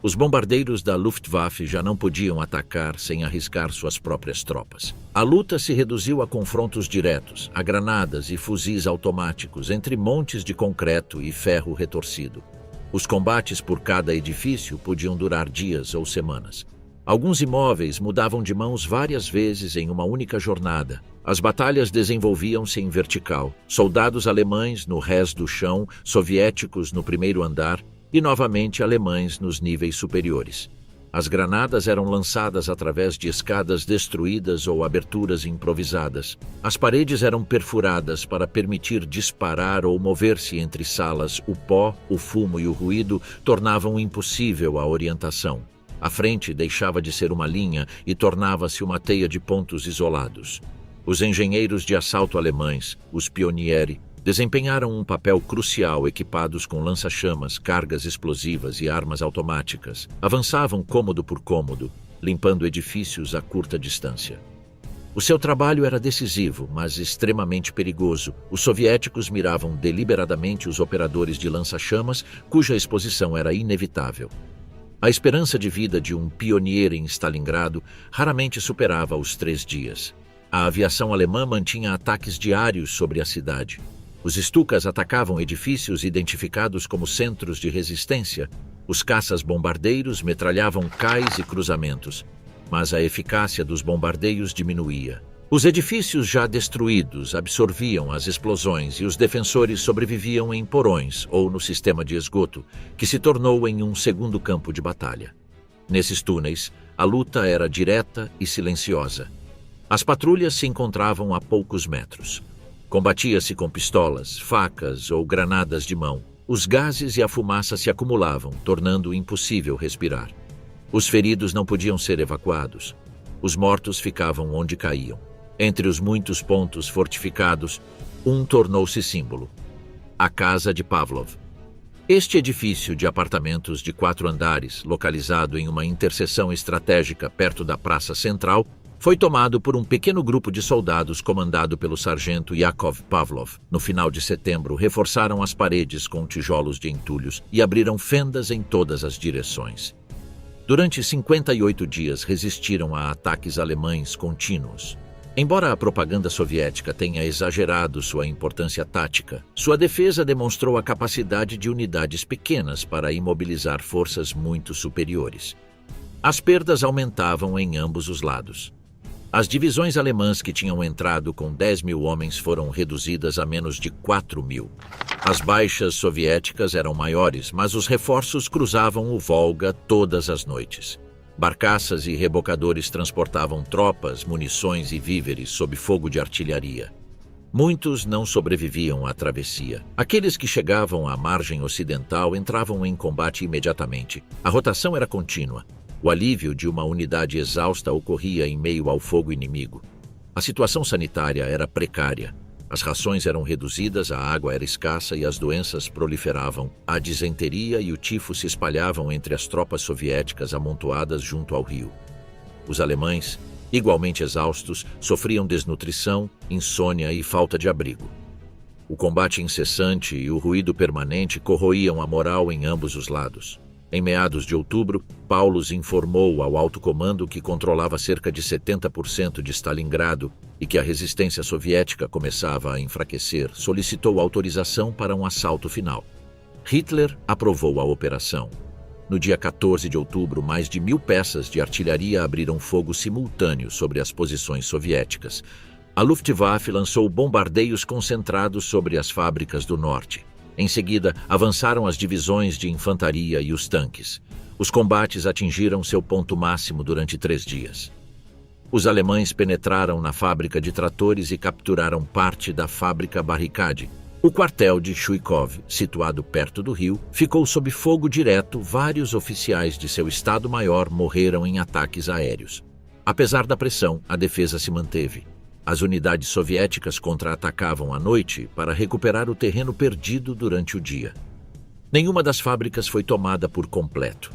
Os bombardeiros da Luftwaffe já não podiam atacar sem arriscar suas próprias tropas. A luta se reduziu a confrontos diretos, a granadas e fuzis automáticos entre montes de concreto e ferro retorcido. Os combates por cada edifício podiam durar dias ou semanas. Alguns imóveis mudavam de mãos várias vezes em uma única jornada. As batalhas desenvolviam-se em vertical. Soldados alemães no rés do chão, soviéticos no primeiro andar, e novamente alemães nos níveis superiores. As granadas eram lançadas através de escadas destruídas ou aberturas improvisadas. As paredes eram perfuradas para permitir disparar ou mover-se entre salas. O pó, o fumo e o ruído tornavam impossível a orientação. A frente deixava de ser uma linha e tornava-se uma teia de pontos isolados. Os engenheiros de assalto alemães, os Pionieri, desempenharam um papel crucial equipados com lança-chamas, cargas explosivas e armas automáticas. Avançavam cômodo por cômodo, limpando edifícios a curta distância. O seu trabalho era decisivo, mas extremamente perigoso. Os soviéticos miravam deliberadamente os operadores de lança-chamas, cuja exposição era inevitável. A esperança de vida de um pioneiro em Stalingrado raramente superava os 3 dias. A aviação alemã mantinha ataques diários sobre a cidade. Os Stukas atacavam edifícios identificados como centros de resistência. Os caças-bombardeiros metralhavam cais e cruzamentos, mas a eficácia dos bombardeios diminuía. Os edifícios já destruídos absorviam as explosões e os defensores sobreviviam em porões ou no sistema de esgoto, que se tornou em um segundo campo de batalha. Nesses túneis, a luta era direta e silenciosa. As patrulhas se encontravam a poucos metros. Combatia-se com pistolas, facas ou granadas de mão. Os gases e a fumaça se acumulavam, tornando impossível respirar. Os feridos não podiam ser evacuados. Os mortos ficavam onde caíam. Entre os muitos pontos fortificados, um tornou-se símbolo: a Casa de Pavlov. Este edifício de apartamentos de 4 andares, localizado em uma interseção estratégica perto da Praça Central, foi tomado por um pequeno grupo de soldados comandado pelo sargento Yakov Pavlov. No final de setembro, reforçaram as paredes com tijolos de entulhos e abriram fendas em todas as direções. Durante 58 dias, resistiram a ataques alemães contínuos. Embora a propaganda soviética tenha exagerado sua importância tática, sua defesa demonstrou a capacidade de unidades pequenas para imobilizar forças muito superiores. As perdas aumentavam em ambos os lados. As divisões alemãs que tinham entrado com 10 mil homens foram reduzidas a menos de 4 mil. As baixas soviéticas eram maiores, mas os reforços cruzavam o Volga todas as noites. Barcaças e rebocadores transportavam tropas, munições e víveres sob fogo de artilharia. Muitos não sobreviviam à travessia. Aqueles que chegavam à margem ocidental entravam em combate imediatamente. A rotação era contínua. O alívio de uma unidade exausta ocorria em meio ao fogo inimigo. A situação sanitária era precária. As rações eram reduzidas, a água era escassa e as doenças proliferavam. A disenteria e o tifo se espalhavam entre as tropas soviéticas amontoadas junto ao rio. Os alemães, igualmente exaustos, sofriam desnutrição, insônia e falta de abrigo. O combate incessante e o ruído permanente corroíam a moral em ambos os lados. Em meados de outubro, Paulus informou ao alto comando que controlava cerca de 70% de Stalingrado e que a resistência soviética começava a enfraquecer. Solicitou autorização para um assalto final. Hitler aprovou a operação. No dia 14 de outubro, mais de 1.000 peças de artilharia abriram fogo simultâneo sobre as posições soviéticas. A Luftwaffe lançou bombardeios concentrados sobre as fábricas do norte. Em seguida, avançaram as divisões de infantaria e os tanques. Os combates atingiram seu ponto máximo durante 3 dias. Os alemães penetraram na fábrica de tratores e capturaram parte da fábrica Barricade. O quartel de Chuikov, situado perto do rio, ficou sob fogo direto. Vários oficiais de seu Estado-Maior morreram em ataques aéreos. Apesar da pressão, a defesa se manteve. As unidades soviéticas contra-atacavam à noite para recuperar o terreno perdido durante o dia. Nenhuma das fábricas foi tomada por completo.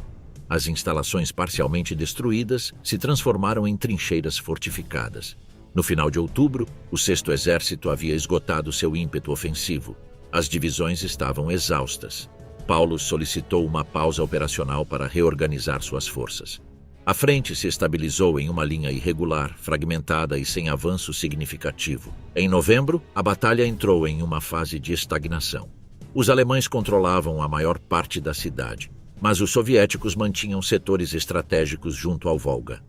As instalações parcialmente destruídas se transformaram em trincheiras fortificadas. No final de outubro, o 6º Exército havia esgotado seu ímpeto ofensivo. As divisões estavam exaustas. Paulus solicitou uma pausa operacional para reorganizar suas forças. A frente se estabilizou em uma linha irregular, fragmentada e sem avanço significativo. Em novembro, a batalha entrou em uma fase de estagnação. Os alemães controlavam a maior parte da cidade, mas os soviéticos mantinham setores estratégicos junto ao Volga.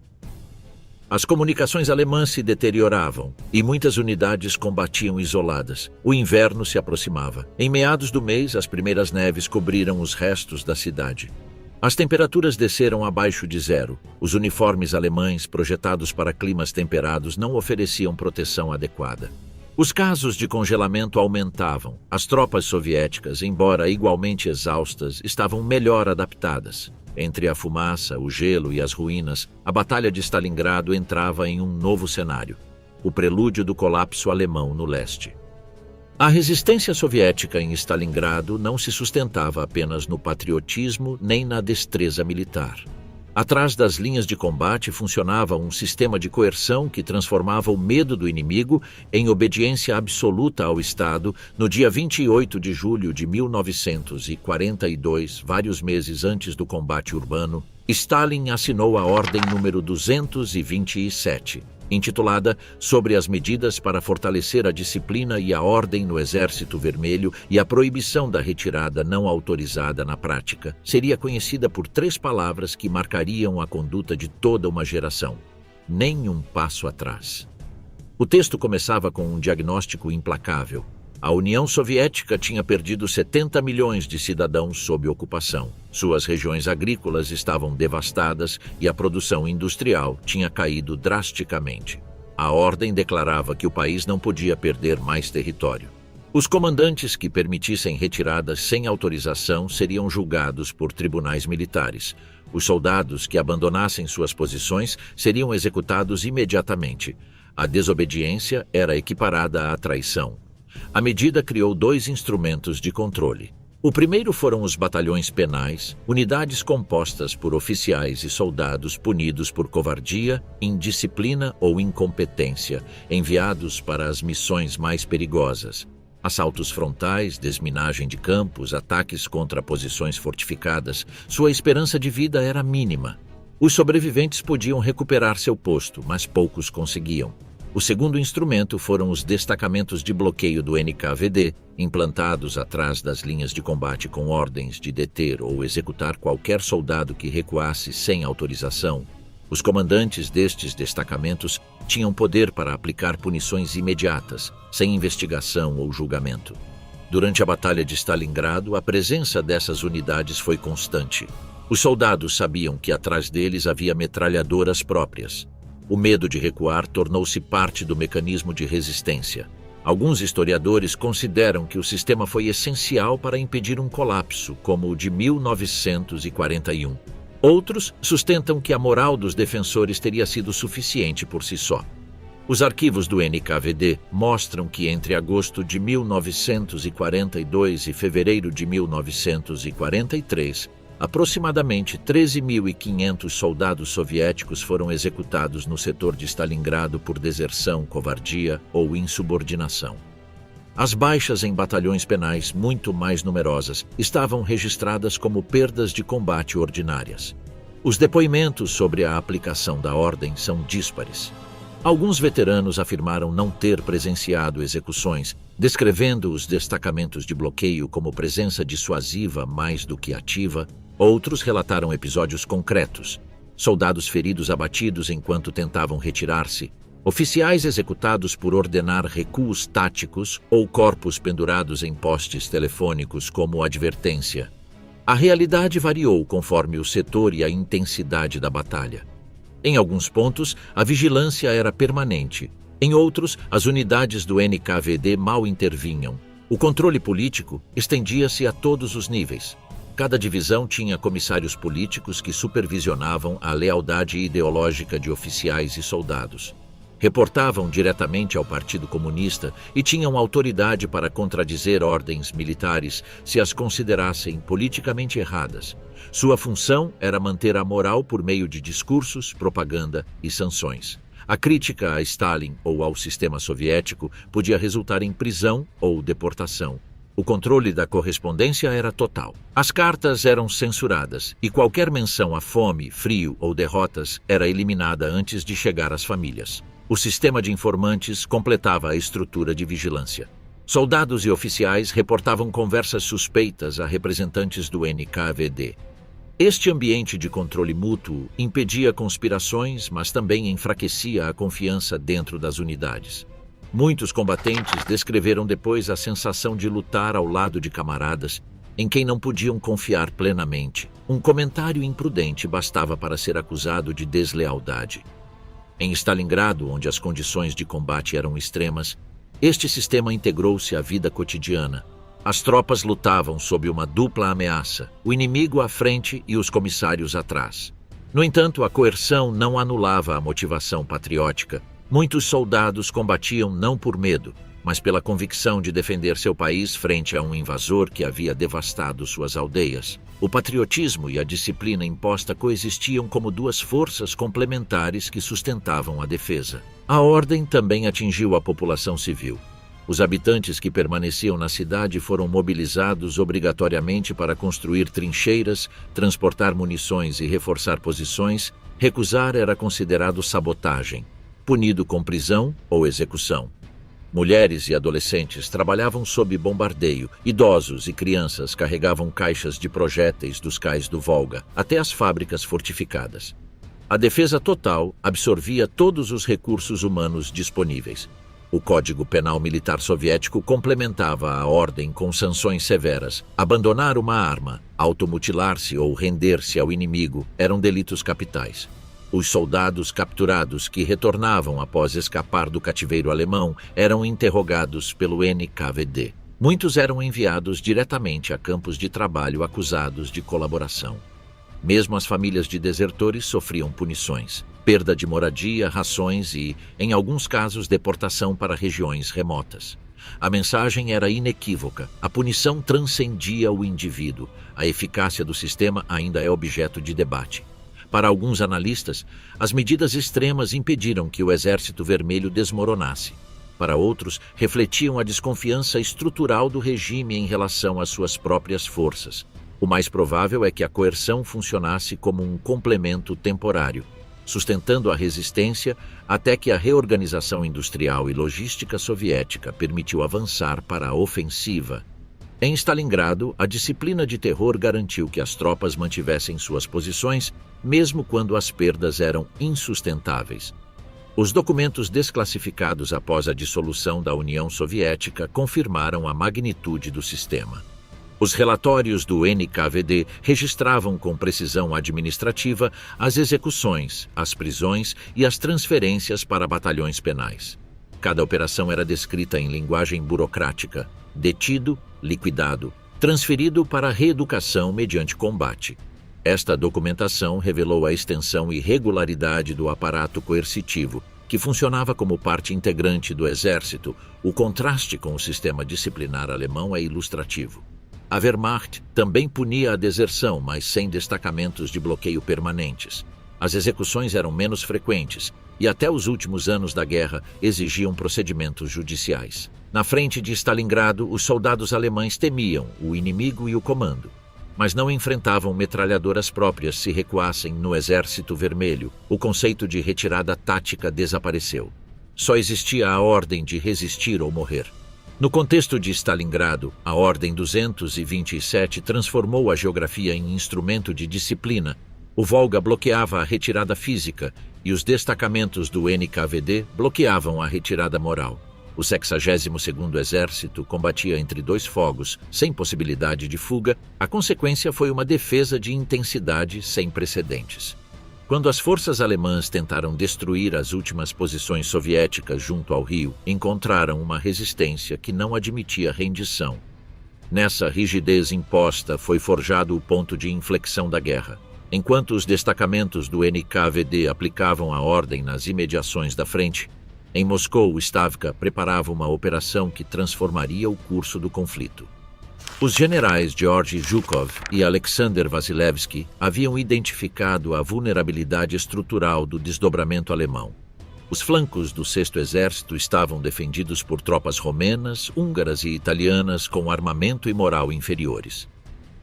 As comunicações alemãs se deterioravam e muitas unidades combatiam isoladas. O inverno se aproximava. Em meados do mês, as primeiras neves cobriram os restos da cidade. As temperaturas desceram abaixo de zero. Os uniformes alemães, projetados para climas temperados, não ofereciam proteção adequada. Os casos de congelamento aumentavam. As tropas soviéticas, embora igualmente exaustas, estavam melhor adaptadas. Entre a fumaça, o gelo e as ruínas, a Batalha de Stalingrado entrava em um novo cenário: o prelúdio do colapso alemão no leste. A resistência soviética em Stalingrado não se sustentava apenas no patriotismo nem na destreza militar. Atrás das linhas de combate funcionava um sistema de coerção que transformava o medo do inimigo em obediência absoluta ao Estado. No dia 28 de julho de 1942, vários meses antes do combate urbano, Stalin assinou a Ordem número 227, intitulada Sobre as medidas para fortalecer a disciplina e a ordem no Exército Vermelho e a proibição da retirada não autorizada na prática. Seria conhecida por 3 palavras que marcariam a conduta de toda uma geração: nenhum passo atrás. O texto começava com um diagnóstico implacável. A União Soviética tinha perdido 70 milhões de cidadãos sob ocupação. Suas regiões agrícolas estavam devastadas e a produção industrial tinha caído drasticamente. A ordem declarava que o país não podia perder mais território. Os comandantes que permitissem retiradas sem autorização seriam julgados por tribunais militares. Os soldados que abandonassem suas posições seriam executados imediatamente. A desobediência era equiparada à traição. A medida criou 2 instrumentos de controle. O primeiro foram os batalhões penais, unidades compostas por oficiais e soldados punidos por covardia, indisciplina ou incompetência, enviados para as missões mais perigosas. Assaltos frontais, desminagem de campos, ataques contra posições fortificadas. Sua esperança de vida era mínima. Os sobreviventes podiam recuperar seu posto, mas poucos conseguiam. O segundo instrumento foram os destacamentos de bloqueio do NKVD, implantados atrás das linhas de combate com ordens de deter ou executar qualquer soldado que recuasse sem autorização. Os comandantes destes destacamentos tinham poder para aplicar punições imediatas, sem investigação ou julgamento. Durante a Batalha de Stalingrado, a presença dessas unidades foi constante. Os soldados sabiam que atrás deles havia metralhadoras próprias. O medo de recuar tornou-se parte do mecanismo de resistência. Alguns historiadores consideram que o sistema foi essencial para impedir um colapso, como o de 1941. Outros sustentam que a moral dos defensores teria sido suficiente por si só. Os arquivos do NKVD mostram que entre agosto de 1942 e fevereiro de 1943, aproximadamente 13.500 soldados soviéticos foram executados no setor de Stalingrado por deserção, covardia ou insubordinação. As baixas em batalhões penais muito mais numerosas estavam registradas como perdas de combate ordinárias. Os depoimentos sobre a aplicação da ordem são díspares. Alguns veteranos afirmaram não ter presenciado execuções, descrevendo os destacamentos de bloqueio como presença dissuasiva mais do que ativa. Outros relataram episódios concretos: soldados feridos abatidos enquanto tentavam retirar-se, oficiais executados por ordenar recuos táticos ou corpos pendurados em postes telefônicos como advertência. A realidade variou conforme o setor e a intensidade da batalha. Em alguns pontos, a vigilância era permanente. Em outros, as unidades do NKVD mal intervinham. O controle político estendia-se a todos os níveis. Cada divisão tinha comissários políticos que supervisionavam a lealdade ideológica de oficiais e soldados. Reportavam diretamente ao Partido Comunista e tinham autoridade para contradizer ordens militares se as considerassem politicamente erradas. Sua função era manter a moral por meio de discursos, propaganda e sanções. A crítica a Stalin ou ao sistema soviético podia resultar em prisão ou deportação. O controle da correspondência era total. As cartas eram censuradas e qualquer menção a fome, frio ou derrotas era eliminada antes de chegar às famílias. O sistema de informantes completava a estrutura de vigilância. Soldados e oficiais reportavam conversas suspeitas a representantes do NKVD. Este ambiente de controle mútuo impedia conspirações, mas também enfraquecia a confiança dentro das unidades. Muitos combatentes descreveram depois a sensação de lutar ao lado de camaradas em quem não podiam confiar plenamente. Um comentário imprudente bastava para ser acusado de deslealdade. Em Stalingrado, onde as condições de combate eram extremas, este sistema integrou-se à vida cotidiana. As tropas lutavam sob uma dupla ameaça, o inimigo à frente e os comissários atrás. No entanto, a coerção não anulava a motivação patriótica. Muitos soldados combatiam não por medo, mas pela convicção de defender seu país frente a um invasor que havia devastado suas aldeias. O patriotismo e a disciplina imposta coexistiam como duas forças complementares que sustentavam a defesa. A ordem também atingiu a população civil. Os habitantes que permaneciam na cidade foram mobilizados obrigatoriamente para construir trincheiras, transportar munições e reforçar posições. Recusar era considerado sabotagem, punido com prisão ou execução. Mulheres e adolescentes trabalhavam sob bombardeio. Idosos e crianças carregavam caixas de projéteis dos cais do Volga até as fábricas fortificadas. A defesa total absorvia todos os recursos humanos disponíveis. O Código Penal Militar Soviético complementava a ordem com sanções severas. Abandonar uma arma, automutilar-se ou render-se ao inimigo eram delitos capitais. Os soldados capturados que retornavam após escapar do cativeiro alemão eram interrogados pelo NKVD. Muitos eram enviados diretamente a campos de trabalho acusados de colaboração. Mesmo as famílias de desertores sofriam punições, perda de moradia, rações e, em alguns casos, deportação para regiões remotas. A mensagem era inequívoca: a punição transcendia o indivíduo. A eficácia do sistema ainda é objeto de debate. Para alguns analistas, as medidas extremas impediram que o Exército Vermelho desmoronasse. Para outros, refletiam a desconfiança estrutural do regime em relação às suas próprias forças. O mais provável é que a coerção funcionasse como um complemento temporário. sustentando a resistência até que a reorganização industrial e logística soviética permitiu avançar para a ofensiva. Em Stalingrado, a disciplina de terror garantiu que as tropas mantivessem suas posições, mesmo quando as perdas eram insustentáveis. Os documentos desclassificados após a dissolução da União Soviética confirmaram a magnitude do sistema. Os relatórios do NKVD registravam com precisão administrativa as execuções, as prisões e as transferências para batalhões penais. Cada operação era descrita em linguagem burocrática: detido, liquidado, transferido para reeducação mediante combate. Esta documentação revelou a extensão e regularidade do aparato coercitivo, que funcionava como parte integrante do exército. O contraste com o sistema disciplinar alemão é ilustrativo. A Wehrmacht também punia a deserção, mas sem destacamentos de bloqueio permanentes. As execuções eram menos frequentes e até os últimos anos da guerra exigiam procedimentos judiciais. Na frente de Stalingrado, os soldados alemães temiam o inimigo e o comando, mas não enfrentavam metralhadoras próprias se recuassem no Exército Vermelho. O conceito de retirada tática desapareceu. Só existia a ordem de resistir ou morrer. No contexto de Stalingrado, a Ordem 227 transformou a geografia em instrumento de disciplina. O Volga bloqueava a retirada física e os destacamentos do NKVD bloqueavam a retirada moral. O 62º Exército combatia entre dois fogos, sem possibilidade de fuga. A consequência foi uma defesa de intensidade sem precedentes. Quando as forças alemãs tentaram destruir as últimas posições soviéticas junto ao rio, encontraram uma resistência que não admitia rendição. Nessa rigidez imposta foi forjado o ponto de inflexão da guerra. Enquanto os destacamentos do NKVD aplicavam a ordem nas imediações da frente, em Moscou, Stavka preparava uma operação que transformaria o curso do conflito. Os generais Georgy Zhukov e Alexander Vasilevsky haviam identificado a vulnerabilidade estrutural do desdobramento alemão. Os flancos do 6º Exército estavam defendidos por tropas romenas, húngaras e italianas com armamento e moral inferiores.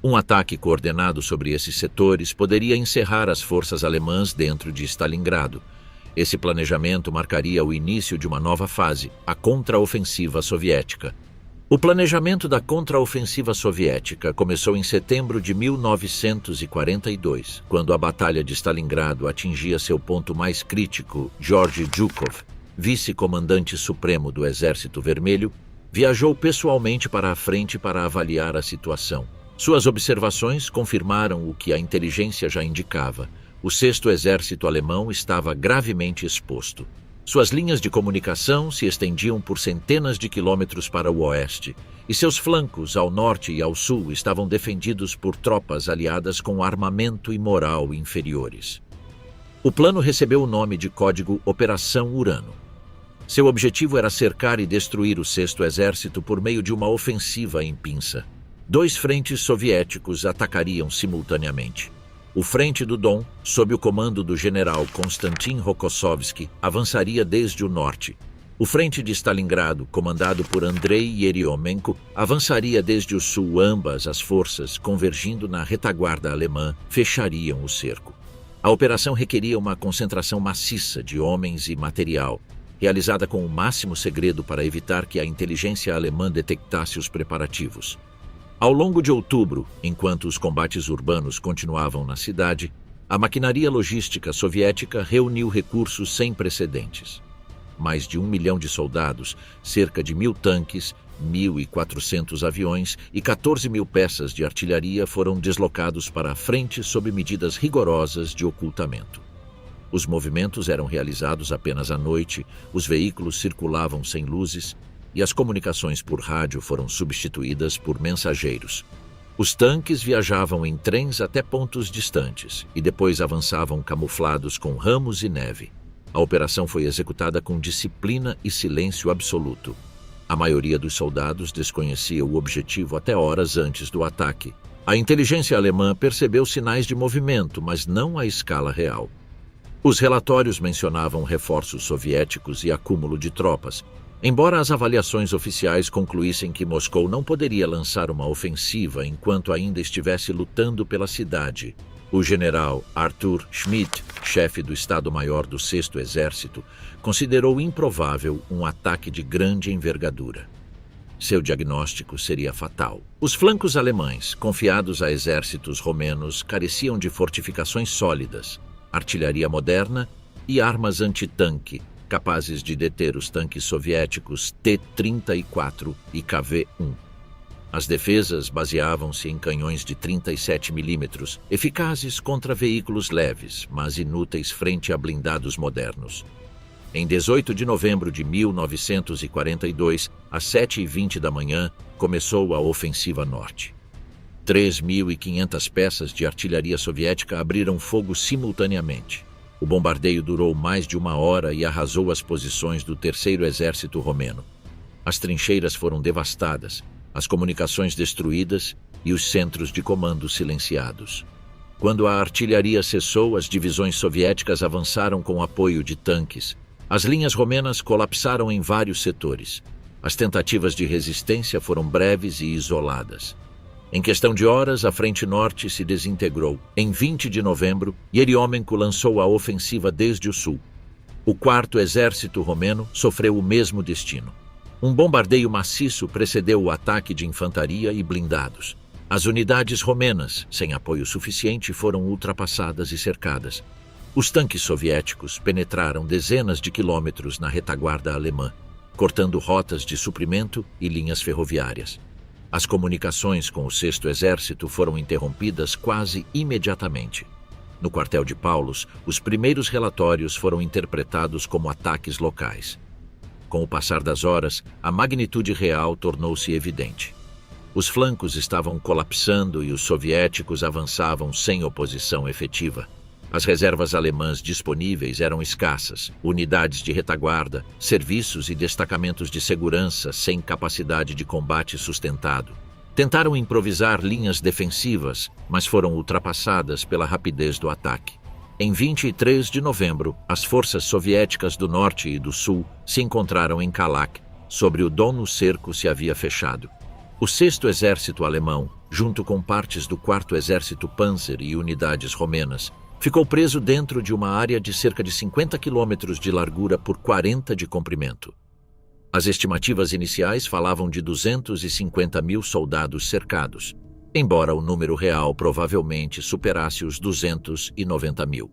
Um ataque coordenado sobre esses setores poderia encerrar as forças alemãs dentro de Stalingrado. Esse planejamento marcaria o início de uma nova fase, a contraofensiva soviética. O planejamento da contraofensiva soviética começou em setembro de 1942, quando a Batalha de Stalingrado atingia seu ponto mais crítico. Georgy Zhukov, vice-comandante supremo do Exército Vermelho, viajou pessoalmente para a frente para avaliar a situação. Suas observações confirmaram o que a inteligência já indicava: o 6º Exército alemão estava gravemente exposto. Suas linhas de comunicação se estendiam por centenas de quilômetros para o oeste, e seus flancos ao norte e ao sul estavam defendidos por tropas aliadas com armamento e moral inferiores. O plano recebeu o nome de código Operação Urano. Seu objetivo era cercar e destruir o 6º Exército por meio de uma ofensiva em pinça. 2 frentes soviéticos atacariam simultaneamente. O Frente do Don, sob o comando do general Konstantin Rokossovsky, avançaria desde o norte. O Frente de Stalingrado, comandado por Andrei Yeryomenko, avançaria desde o sul. Ambas as forças, convergindo na retaguarda alemã, fechariam o cerco. A operação requeria uma concentração maciça de homens e material, realizada com o máximo segredo para evitar que a inteligência alemã detectasse os preparativos. Ao longo de outubro, enquanto os combates urbanos continuavam na cidade, a maquinaria logística soviética reuniu recursos sem precedentes. Mais de 1 milhão de soldados, cerca de 1.000 tanques, 1.400 aviões e 14.000 peças de artilharia foram deslocados para a frente sob medidas rigorosas de ocultamento. Os movimentos eram realizados apenas à noite, os veículos circulavam sem luzes, e as comunicações por rádio foram substituídas por mensageiros. Os tanques viajavam em trens até pontos distantes e depois avançavam camuflados com ramos e neve. A operação foi executada com disciplina e silêncio absoluto. A maioria dos soldados desconhecia o objetivo até horas antes do ataque. A inteligência alemã percebeu sinais de movimento, mas não a escala real. Os relatórios mencionavam reforços soviéticos e acúmulo de tropas, embora as avaliações oficiais concluíssem que Moscou não poderia lançar uma ofensiva enquanto ainda estivesse lutando pela cidade. O general Arthur Schmidt, chefe do Estado-Maior do 6º Exército, considerou improvável um ataque de grande envergadura. Seu diagnóstico seria fatal. Os flancos alemães, confiados a exércitos romenos, careciam de fortificações sólidas, artilharia moderna e armas antitanque, capazes de deter os tanques soviéticos T-34 e KV-1. As defesas baseavam-se em canhões de 37 milímetros, eficazes contra veículos leves, mas inúteis frente a blindados modernos. Em 18 de novembro de 1942, às 7h20 da manhã, começou a ofensiva norte. 3.500 peças de artilharia soviética abriram fogo simultaneamente. O bombardeio durou mais de 1 hora e arrasou as posições do 3º Exército Romeno. As trincheiras foram devastadas, as comunicações destruídas e os centros de comando silenciados. Quando a artilharia cessou, as divisões soviéticas avançaram com apoio de tanques. As linhas romenas colapsaram em vários setores. As tentativas de resistência foram breves e isoladas. Em questão de horas, a Frente Norte se desintegrou. Em 20 de novembro, Yeriomenko lançou a ofensiva desde o sul. O 4º Exército Romeno sofreu o mesmo destino. Um bombardeio maciço precedeu o ataque de infantaria e blindados. As unidades romenas, sem apoio suficiente, foram ultrapassadas e cercadas. Os tanques soviéticos penetraram dezenas de quilômetros na retaguarda alemã, cortando rotas de suprimento e linhas ferroviárias. As comunicações com o 6º Exército foram interrompidas quase imediatamente. No quartel de Paulus, os primeiros relatórios foram interpretados como ataques locais. Com o passar das horas, a magnitude real tornou-se evidente. Os flancos estavam colapsando e os soviéticos avançavam sem oposição efetiva. As reservas alemãs disponíveis eram escassas, unidades de retaguarda, serviços e destacamentos de segurança sem capacidade de combate sustentado. Tentaram improvisar linhas defensivas, mas foram ultrapassadas pela rapidez do ataque. Em 23 de novembro, as forças soviéticas do norte e do sul se encontraram em Kalak. Sobre o Don, o cerco se havia fechado. O 6º Exército Alemão, junto com partes do 4º Exército Panzer e unidades romenas, ficou preso dentro de uma área de cerca de 50 quilômetros de largura por 40 de comprimento. As estimativas iniciais falavam de 250 mil soldados cercados, embora o número real provavelmente superasse os 290 mil.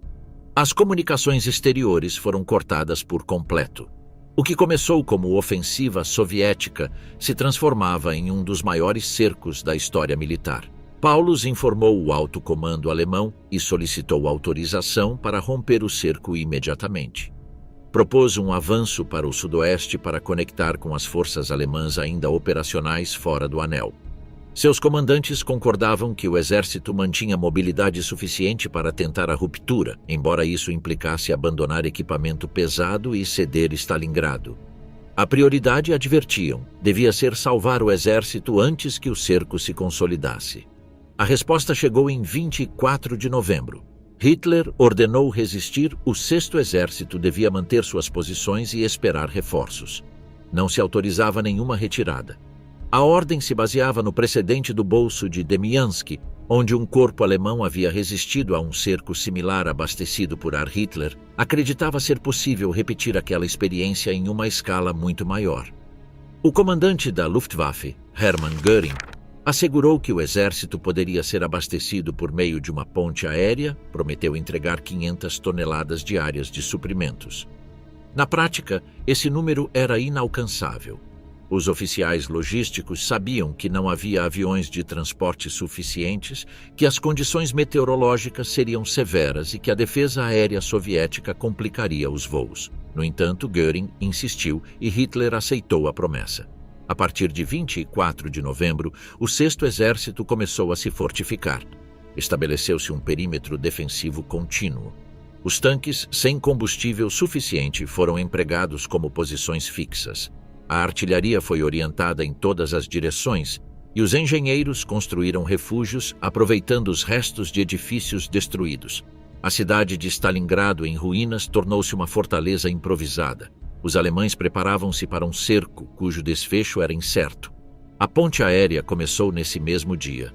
As comunicações exteriores foram cortadas por completo. O que começou como ofensiva soviética se transformava em um dos maiores cercos da história militar. Paulus informou o alto comando alemão e solicitou autorização para romper o cerco imediatamente. Propôs um avanço para o sudoeste para conectar com as forças alemãs ainda operacionais fora do anel. Seus comandantes concordavam que o exército mantinha mobilidade suficiente para tentar a ruptura, embora isso implicasse abandonar equipamento pesado e ceder Stalingrado. A prioridade, advertiam, devia ser salvar o exército antes que o cerco se consolidasse. A resposta chegou em 24 de novembro. Hitler ordenou resistir, o 6º Exército devia manter suas posições e esperar reforços. Não se autorizava nenhuma retirada. A ordem se baseava no precedente do bolso de Demianski, onde um corpo alemão havia resistido a um cerco similar abastecido por Ar Hitler. Acreditava ser possível repetir aquela experiência em uma escala muito maior. O comandante da Luftwaffe, Hermann Göring, assegurou que o exército poderia ser abastecido por meio de uma ponte aérea, prometeu entregar 500 toneladas diárias de suprimentos. Na prática, esse número era inalcançável. Os oficiais logísticos sabiam que não havia aviões de transporte suficientes, que as condições meteorológicas seriam severas e que a defesa aérea soviética complicaria os voos. No entanto, Göring insistiu e Hitler aceitou a promessa. A partir de 24 de novembro, o 6º Exército começou a se fortificar. Estabeleceu-se um perímetro defensivo contínuo. Os tanques, sem combustível suficiente, foram empregados como posições fixas. A artilharia foi orientada em todas as direções e os engenheiros construíram refúgios aproveitando os restos de edifícios destruídos. A cidade de Stalingrado, em ruínas, tornou-se uma fortaleza improvisada. Os alemães preparavam-se para um cerco, cujo desfecho era incerto. A ponte aérea começou nesse mesmo dia.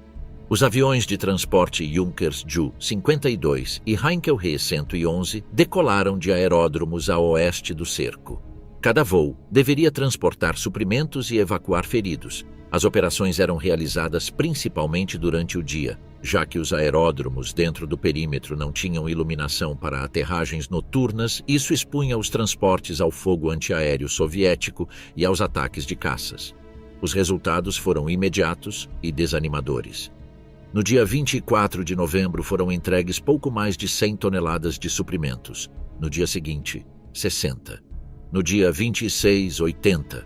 Os aviões de transporte Junkers Ju-52 e Heinkel He-111 decolaram de aeródromos a oeste do cerco. Cada voo deveria transportar suprimentos e evacuar feridos. As operações eram realizadas principalmente durante o dia, já que os aeródromos dentro do perímetro não tinham iluminação para aterragens noturnas. Isso expunha os transportes ao fogo antiaéreo soviético e aos ataques de caças. Os resultados foram imediatos e desanimadores. No dia 24 de novembro foram entregues pouco mais de 100 toneladas de suprimentos. No dia seguinte, 60. No dia 26, 80.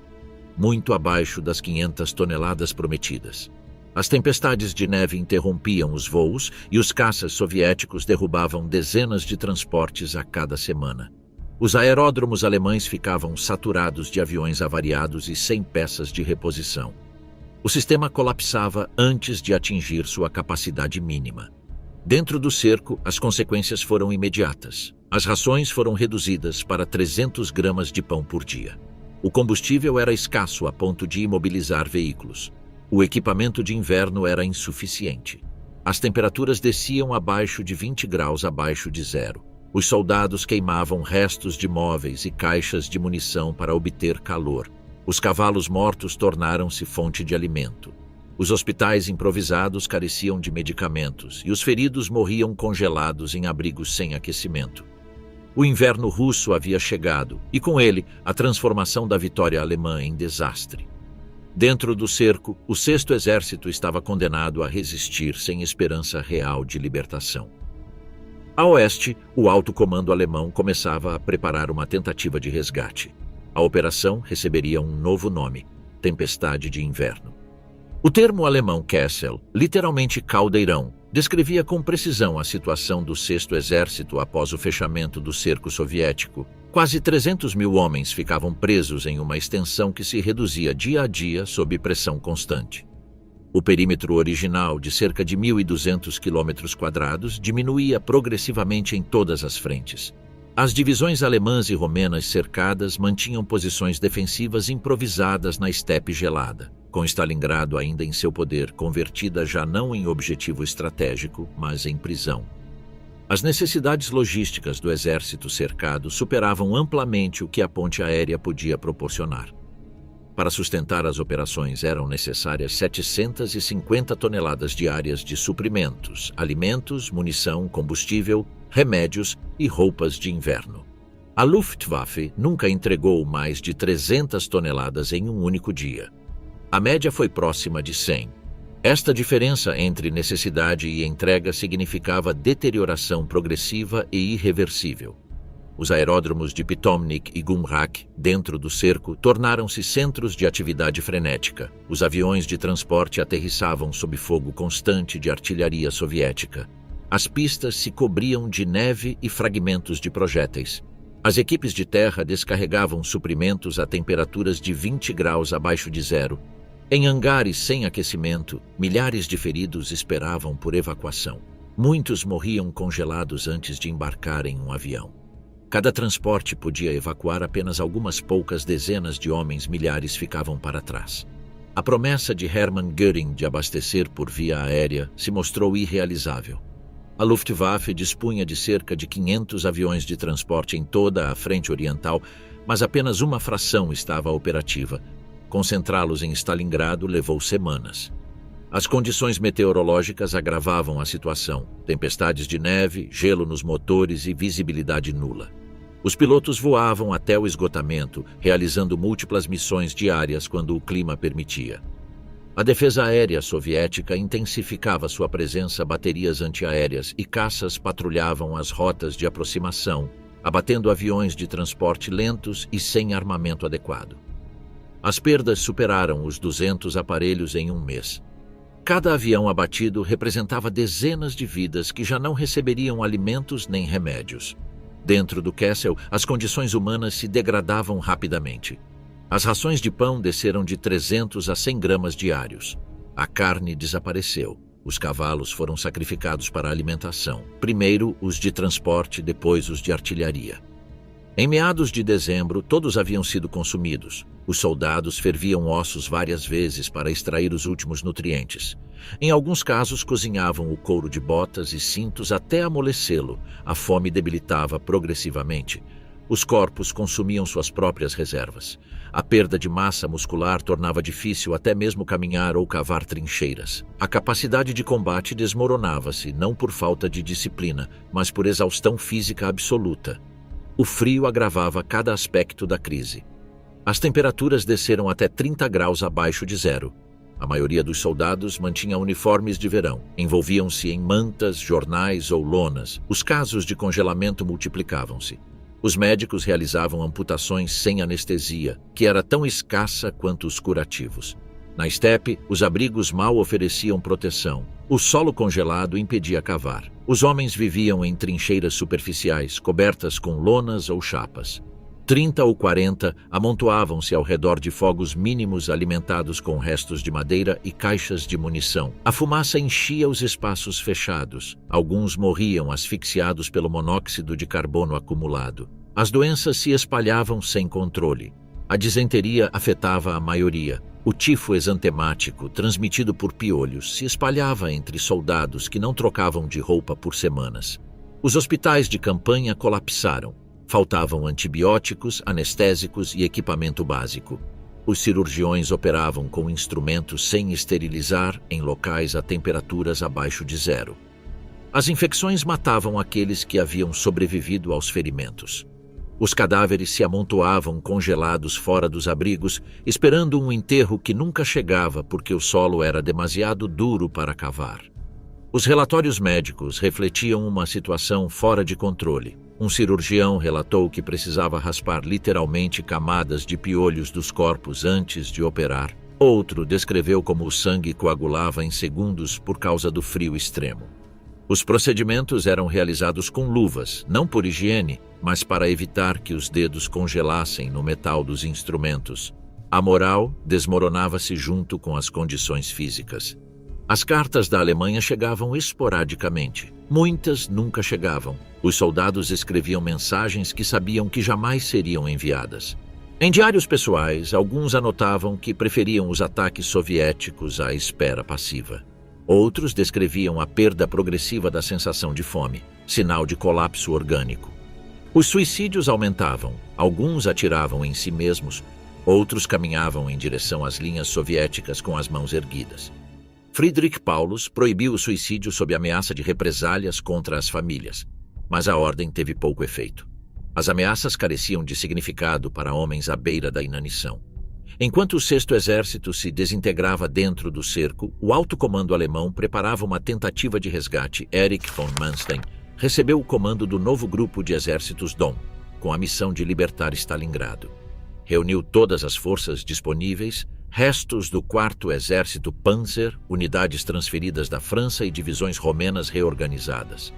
Muito abaixo das 500 toneladas prometidas. As tempestades de neve interrompiam os voos e os caças soviéticos derrubavam dezenas de transportes a cada semana. Os aeródromos alemães ficavam saturados de aviões avariados e sem peças de reposição. O sistema colapsava antes de atingir sua capacidade mínima. Dentro do cerco, as consequências foram imediatas. As rações foram reduzidas para 300 gramas de pão por dia. O combustível era escasso a ponto de imobilizar veículos. O equipamento de inverno era insuficiente. As temperaturas desciam abaixo de 20 graus abaixo de zero. Os soldados queimavam restos de móveis e caixas de munição para obter calor. Os cavalos mortos tornaram-se fonte de alimento. Os hospitais improvisados careciam de medicamentos e os feridos morriam congelados em abrigos sem aquecimento. O inverno russo havia chegado e, com ele, a transformação da vitória alemã em desastre. Dentro do cerco, o 6º Exército estava condenado a resistir sem esperança real de libertação. A oeste, o alto comando alemão começava a preparar uma tentativa de resgate. A operação receberia um novo nome: Tempestade de Inverno. O termo alemão Kessel, literalmente caldeirão, descrevia com precisão a situação do 6º Exército após o fechamento do cerco soviético. Quase 300 mil homens ficavam presos em uma extensão que se reduzia dia a dia sob pressão constante. O perímetro original, de cerca de 1.200 km², diminuía progressivamente em todas as frentes. As divisões alemãs e romenas cercadas mantinham posições defensivas improvisadas na estepe gelada, com Stalingrado ainda em seu poder, convertida já não em objetivo estratégico, mas em prisão. As necessidades logísticas do exército cercado superavam amplamente o que a ponte aérea podia proporcionar. Para sustentar as operações eram necessárias 750 toneladas diárias de suprimentos, alimentos, munição, combustível, remédios e roupas de inverno. A Luftwaffe nunca entregou mais de 300 toneladas em um único dia. A média foi próxima de 100. Esta diferença entre necessidade e entrega significava deterioração progressiva e irreversível. Os aeródromos de Pitomnik e Gumrak, dentro do cerco, tornaram-se centros de atividade frenética. Os aviões de transporte aterrissavam sob fogo constante de artilharia soviética. As pistas se cobriam de neve e fragmentos de projéteis. As equipes de terra descarregavam suprimentos a temperaturas de 20 graus abaixo de zero. Em hangares sem aquecimento, milhares de feridos esperavam por evacuação. Muitos morriam congelados antes de embarcar em um avião. Cada transporte podia evacuar apenas algumas poucas dezenas de homens, milhares ficavam para trás. A promessa de Hermann Göring de abastecer por via aérea se mostrou irrealizável. A Luftwaffe dispunha de cerca de 500 aviões de transporte em toda a frente oriental, mas apenas uma fração estava operativa. Concentrá-los em Stalingrado levou semanas. As condições meteorológicas agravavam a situação: tempestades de neve, gelo nos motores e visibilidade nula. Os pilotos voavam até o esgotamento, realizando múltiplas missões diárias quando o clima permitia. A defesa aérea soviética intensificava sua presença, baterias antiaéreas e caças patrulhavam as rotas de aproximação, abatendo aviões de transporte lentos e sem armamento adequado. As perdas superaram os 200 aparelhos em um mês. Cada avião abatido representava dezenas de vidas que já não receberiam alimentos nem remédios. Dentro do Kessel, as condições humanas se degradavam rapidamente. As rações de pão desceram de 300 a 100 gramas diários. A carne desapareceu. Os cavalos foram sacrificados para a alimentação. Primeiro os de transporte, depois os de artilharia. Em meados de dezembro, todos haviam sido consumidos. Os soldados ferviam ossos várias vezes para extrair os últimos nutrientes. Em alguns casos, cozinhavam o couro de botas e cintos até amolecê-lo. A fome debilitava progressivamente. Os corpos consumiam suas próprias reservas. A perda de massa muscular tornava difícil até mesmo caminhar ou cavar trincheiras. A capacidade de combate desmoronava-se, não por falta de disciplina, mas por exaustão física absoluta. O frio agravava cada aspecto da crise. As temperaturas desceram até 30 graus abaixo de zero. A maioria dos soldados mantinha uniformes de verão. Envolviam-se em mantas, jornais ou lonas. Os casos de congelamento multiplicavam-se. Os médicos realizavam amputações sem anestesia, que era tão escassa quanto os curativos. Na estepe, os abrigos mal ofereciam proteção. O solo congelado impedia cavar. Os homens viviam em trincheiras superficiais, cobertas com lonas ou chapas. 30 ou 40 amontoavam-se ao redor de fogos mínimos alimentados com restos de madeira e caixas de munição. A fumaça enchia os espaços fechados. Alguns morriam asfixiados pelo monóxido de carbono acumulado. As doenças se espalhavam sem controle. A disenteria afetava a maioria. O tifo exantemático, transmitido por piolhos, se espalhava entre soldados que não trocavam de roupa por semanas. Os hospitais de campanha colapsaram. Faltavam antibióticos, anestésicos e equipamento básico. Os cirurgiões operavam com instrumentos sem esterilizar em locais a temperaturas abaixo de zero. As infecções matavam aqueles que haviam sobrevivido aos ferimentos. Os cadáveres se amontoavam congelados fora dos abrigos, esperando um enterro que nunca chegava porque o solo era demasiado duro para cavar. Os relatórios médicos refletiam uma situação fora de controle. Um cirurgião relatou que precisava raspar literalmente camadas de piolhos dos corpos antes de operar. Outro descreveu como o sangue coagulava em segundos por causa do frio extremo. Os procedimentos eram realizados com luvas, não por higiene, mas para evitar que os dedos congelassem no metal dos instrumentos. A moral desmoronava-se junto com as condições físicas. As cartas da Alemanha chegavam esporadicamente. Muitas nunca chegavam. Os soldados escreviam mensagens que sabiam que jamais seriam enviadas. Em diários pessoais, alguns anotavam que preferiam os ataques soviéticos à espera passiva. Outros descreviam a perda progressiva da sensação de fome, sinal de colapso orgânico. Os suicídios aumentavam. Alguns atiravam em si mesmos, outros caminhavam em direção às linhas soviéticas com as mãos erguidas. Friedrich Paulus proibiu o suicídio sob ameaça de represálias contra as famílias, mas a ordem teve pouco efeito. As ameaças careciam de significado para homens à beira da inanição. Enquanto o 6º Exército se desintegrava dentro do cerco, o alto comando alemão preparava uma tentativa de resgate. Erich von Manstein recebeu o comando do novo grupo de exércitos Dom, com a missão de libertar Stalingrado. Reuniu todas as forças disponíveis, restos do 4º Exército Panzer, unidades transferidas da França e divisões romenas reorganizadas.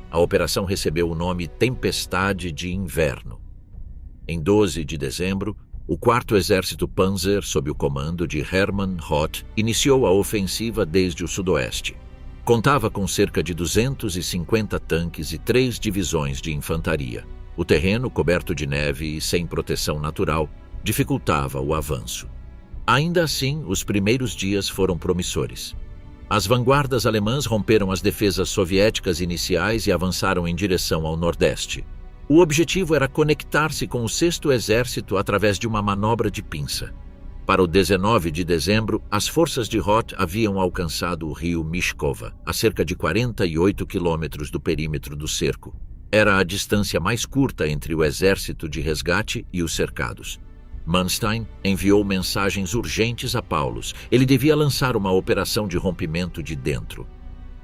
A operação recebeu o nome Tempestade de Inverno. Em 12 de dezembro, o 4º Exército Panzer, sob o comando de Hermann Roth, iniciou a ofensiva desde o sudoeste. Contava com cerca de 250 tanques e 3 divisões de infantaria. O terreno, coberto de neve e sem proteção natural, dificultava o avanço. Ainda assim, os primeiros dias foram promissores. As vanguardas alemãs romperam as defesas soviéticas iniciais e avançaram em direção ao nordeste. O objetivo era conectar-se com o 6º Exército através de uma manobra de pinça. Para o 19 de dezembro, as forças de Roth haviam alcançado o rio Mishkova, a cerca de 48 quilômetros do perímetro do cerco. Era a distância mais curta entre o exército de resgate e os cercados. Manstein enviou mensagens urgentes a Paulus. Ele devia lançar uma operação de rompimento de dentro.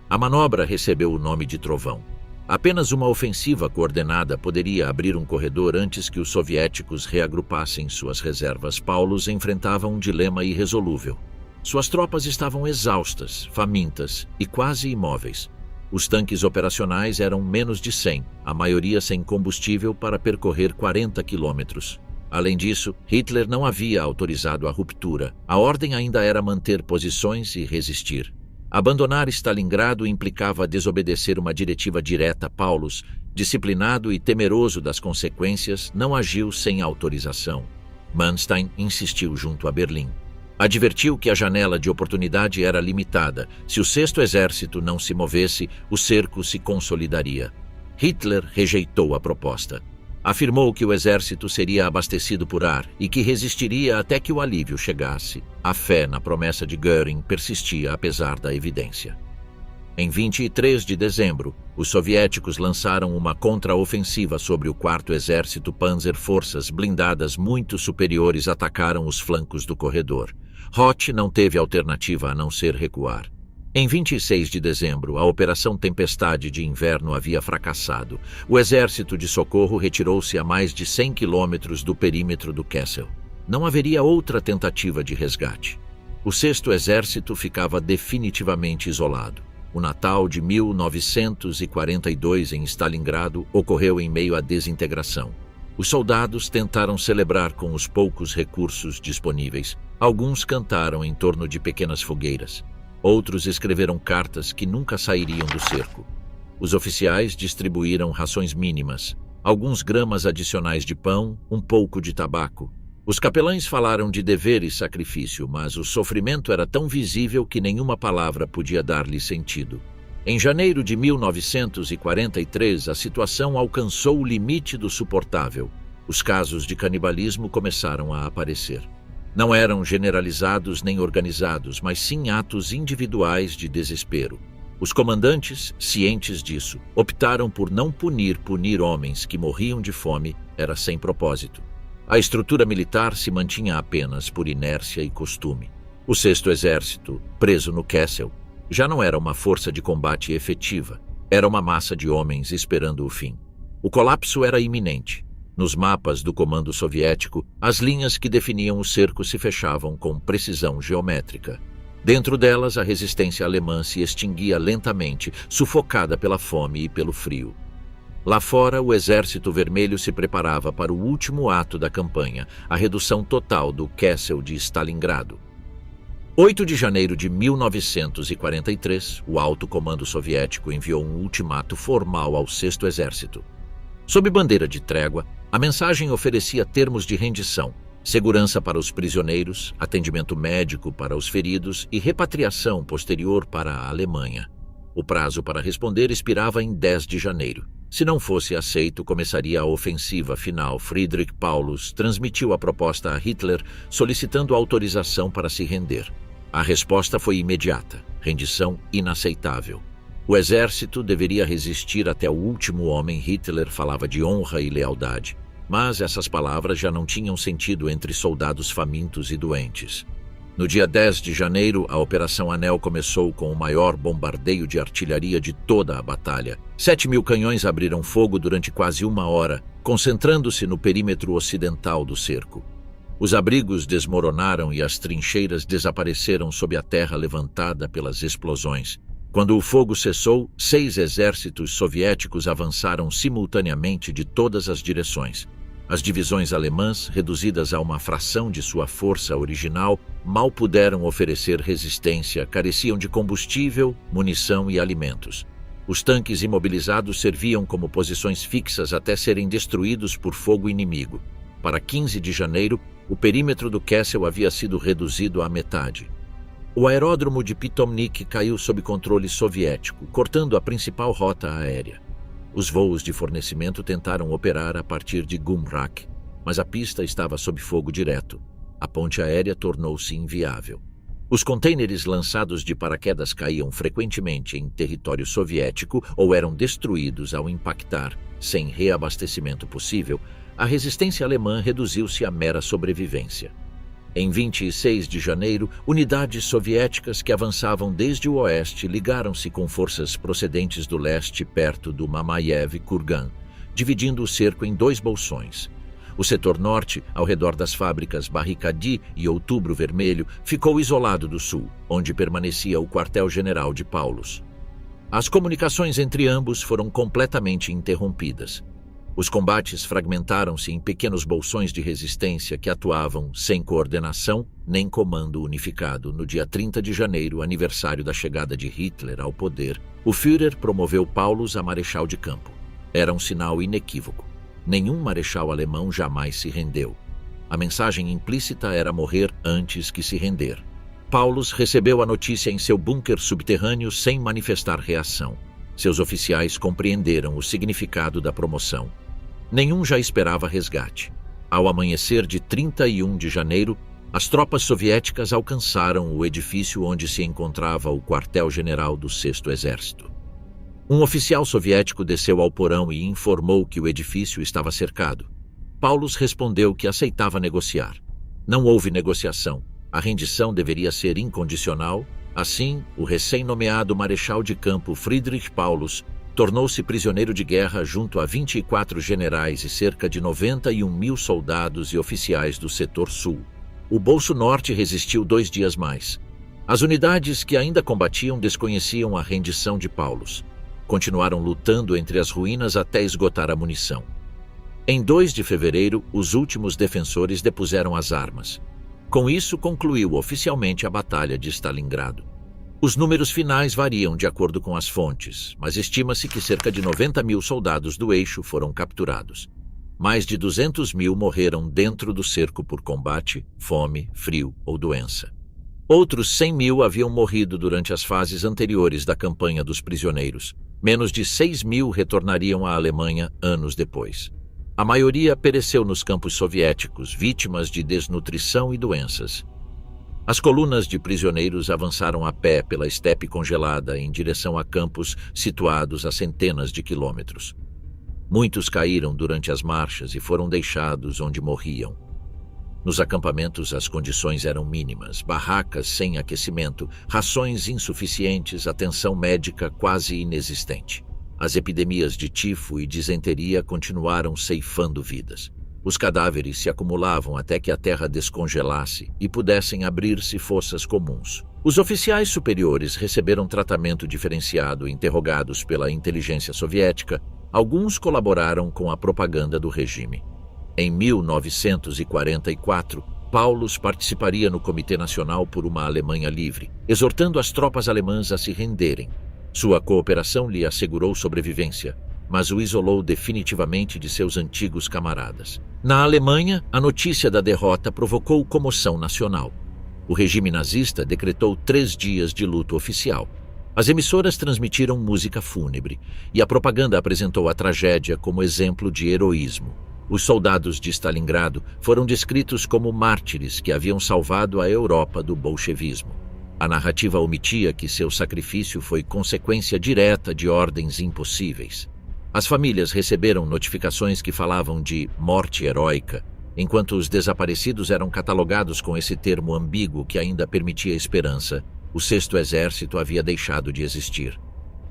A manobra recebeu o nome de Trovão. Apenas uma ofensiva coordenada poderia abrir um corredor antes que os soviéticos reagrupassem suas reservas. Paulus enfrentava um dilema irresolúvel. Suas tropas estavam exaustas, famintas e quase imóveis. Os tanques operacionais eram menos de 100, a maioria sem combustível para percorrer 40 quilômetros. Além disso, Hitler não havia autorizado a ruptura. A ordem ainda era manter posições e resistir. Abandonar Stalingrado implicava desobedecer uma diretiva direta. Paulus, disciplinado e temeroso das consequências, não agiu sem autorização. Manstein insistiu junto a Berlim. Advertiu que a janela de oportunidade era limitada. Se o Sexto Exército não se movesse, o cerco se consolidaria. Hitler rejeitou a proposta. Afirmou que o exército seria abastecido por ar e que resistiria até que o alívio chegasse. A fé na promessa de Göring persistia apesar da evidência. Em 23 de dezembro, os soviéticos lançaram uma contraofensiva sobre o 4º Exército Panzer. Forças blindadas muito superiores atacaram os flancos do corredor. Roth não teve alternativa a não ser recuar. Em 26 de dezembro, a Operação Tempestade de Inverno havia fracassado. O exército de socorro retirou-se a mais de 100 quilômetros do perímetro do Kessel. Não haveria outra tentativa de resgate. O Sexto Exército ficava definitivamente isolado. O Natal de 1942 em Stalingrado ocorreu em meio à desintegração. Os soldados tentaram celebrar com os poucos recursos disponíveis. Alguns cantaram em torno de pequenas fogueiras. Outros escreveram cartas que nunca sairiam do cerco. Os oficiais distribuíram rações mínimas, alguns gramas adicionais de pão, um pouco de tabaco. Os capelães falaram de dever e sacrifício, mas o sofrimento era tão visível que nenhuma palavra podia dar-lhe sentido. Em janeiro de 1943, a situação alcançou o limite do suportável. Os casos de canibalismo começaram a aparecer. Não eram generalizados nem organizados, mas sim atos individuais de desespero. Os comandantes, cientes disso, optaram por não punir homens que morriam de fome. Era sem propósito. A estrutura militar se mantinha apenas por inércia e costume. O Sexto Exército, preso no Kessel, já não era uma força de combate efetiva. Era uma massa de homens esperando o fim. O colapso era iminente. Nos mapas do comando soviético, as linhas que definiam o cerco se fechavam com precisão geométrica. Dentro delas, a resistência alemã se extinguia lentamente, sufocada pela fome e pelo frio. Lá fora, o Exército Vermelho se preparava para o último ato da campanha, a redução total do Kessel de Stalingrado. 8 de janeiro de 1943, o alto comando soviético enviou um ultimato formal ao Sexto Exército. Sob bandeira de trégua, a mensagem oferecia termos de rendição, segurança para os prisioneiros, atendimento médico para os feridos e repatriação posterior para a Alemanha. O prazo para responder expirava em 10 de janeiro. Se não fosse aceito, começaria a ofensiva final. Friedrich Paulus transmitiu a proposta a Hitler, solicitando autorização para se render. A resposta foi imediata: rendição inaceitável. O exército deveria resistir até o último homem. Hitler falava de honra e lealdade, mas essas palavras já não tinham sentido entre soldados famintos e doentes. No dia 10 de janeiro, a Operação Anel começou com o maior bombardeio de artilharia de toda a batalha. 7.000 canhões abriram fogo durante quase uma hora, concentrando-se no perímetro ocidental do cerco. Os abrigos desmoronaram e as trincheiras desapareceram sob a terra levantada pelas explosões. Quando o fogo cessou, 6 exércitos soviéticos avançaram simultaneamente de todas as direções. As divisões alemãs, reduzidas a uma fração de sua força original, mal puderam oferecer resistência, careciam de combustível, munição e alimentos. Os tanques imobilizados serviam como posições fixas até serem destruídos por fogo inimigo. Para 15 de janeiro, o perímetro do Kessel havia sido reduzido à metade. O aeródromo de Pitomnik caiu sob controle soviético, cortando a principal rota aérea. Os voos de fornecimento tentaram operar a partir de Gumrak, mas a pista estava sob fogo direto. A ponte aérea tornou-se inviável. Os contêineres lançados de paraquedas caíam frequentemente em território soviético ou eram destruídos ao impactar. Sem reabastecimento possível, a resistência alemã reduziu-se à mera sobrevivência. Em 26 de janeiro, unidades soviéticas que avançavam desde o oeste ligaram-se com forças procedentes do leste perto do Mamayev-Kurgan, dividindo o cerco em 2 bolsões. O setor norte, ao redor das fábricas Barricadi e Outubro Vermelho, ficou isolado do sul, onde permanecia o quartel-general de Paulus. As comunicações entre ambos foram completamente interrompidas. Os combates fragmentaram-se em pequenos bolsões de resistência que atuavam sem coordenação nem comando unificado. No dia 30 de janeiro, aniversário da chegada de Hitler ao poder, o Führer promoveu Paulus a marechal de campo. Era um sinal inequívoco. Nenhum marechal alemão jamais se rendeu. A mensagem implícita era morrer antes que se render. Paulus recebeu a notícia em seu bunker subterrâneo sem manifestar reação. Seus oficiais compreenderam o significado da promoção. Nenhum já esperava resgate. Ao amanhecer de 31 de janeiro, as tropas soviéticas alcançaram o edifício onde se encontrava o quartel-general do 6º Exército. Um oficial soviético desceu ao porão e informou que o edifício estava cercado. Paulus respondeu que aceitava negociar. Não houve negociação. A rendição deveria ser incondicional. Assim, o recém-nomeado marechal de campo Friedrich Paulus tornou-se prisioneiro de guerra junto a 24 generais e cerca de 91.000 soldados e oficiais do setor sul. O Bolso Norte resistiu 2 dias mais. As unidades que ainda combatiam desconheciam a rendição de Paulus. Continuaram lutando entre as ruínas até esgotar a munição. Em 2 de fevereiro, os últimos defensores depuseram as armas. Com isso, concluiu oficialmente a Batalha de Stalingrado. Os números finais variam de acordo com as fontes, mas estima-se que cerca de 90.000 soldados do eixo foram capturados. Mais de 200.000 morreram dentro do cerco por combate, fome, frio ou doença. Outros 100.000 haviam morrido durante as fases anteriores da campanha dos prisioneiros. Menos de 6.000 retornariam à Alemanha anos depois. A maioria pereceu nos campos soviéticos, vítimas de desnutrição e doenças. As colunas de prisioneiros avançaram a pé pela estepe congelada em direção a campos situados a centenas de quilômetros. Muitos caíram durante as marchas e foram deixados onde morriam. Nos acampamentos as condições eram mínimas, barracas sem aquecimento, rações insuficientes, atenção médica quase inexistente. As epidemias de tifo e disenteria continuaram ceifando vidas. Os cadáveres se acumulavam até que a terra descongelasse e pudessem abrir-se fossas comuns. Os oficiais superiores receberam tratamento diferenciado, interrogados pela inteligência soviética. Alguns colaboraram com a propaganda do regime. Em 1944, Paulus participaria no Comitê Nacional por uma Alemanha Livre, exortando as tropas alemãs a se renderem. Sua cooperação lhe assegurou sobrevivência, mas o isolou definitivamente de seus antigos camaradas. Na Alemanha, a notícia da derrota provocou comoção nacional. O regime nazista decretou 3 dias de luto oficial. As emissoras transmitiram música fúnebre, e a propaganda apresentou a tragédia como exemplo de heroísmo. Os soldados de Stalingrado foram descritos como mártires que haviam salvado a Europa do bolchevismo. A narrativa omitia que seu sacrifício foi consequência direta de ordens impossíveis. As famílias receberam notificações que falavam de morte heróica, enquanto os desaparecidos eram catalogados com esse termo ambíguo que ainda permitia esperança. O 6º Exército havia deixado de existir.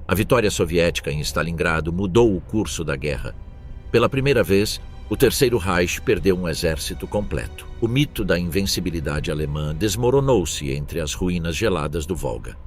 A vitória soviética em Stalingrado mudou o curso da guerra. Pela primeira vez, o Terceiro Reich perdeu um exército completo. O mito da invencibilidade alemã desmoronou-se entre as ruínas geladas do Volga.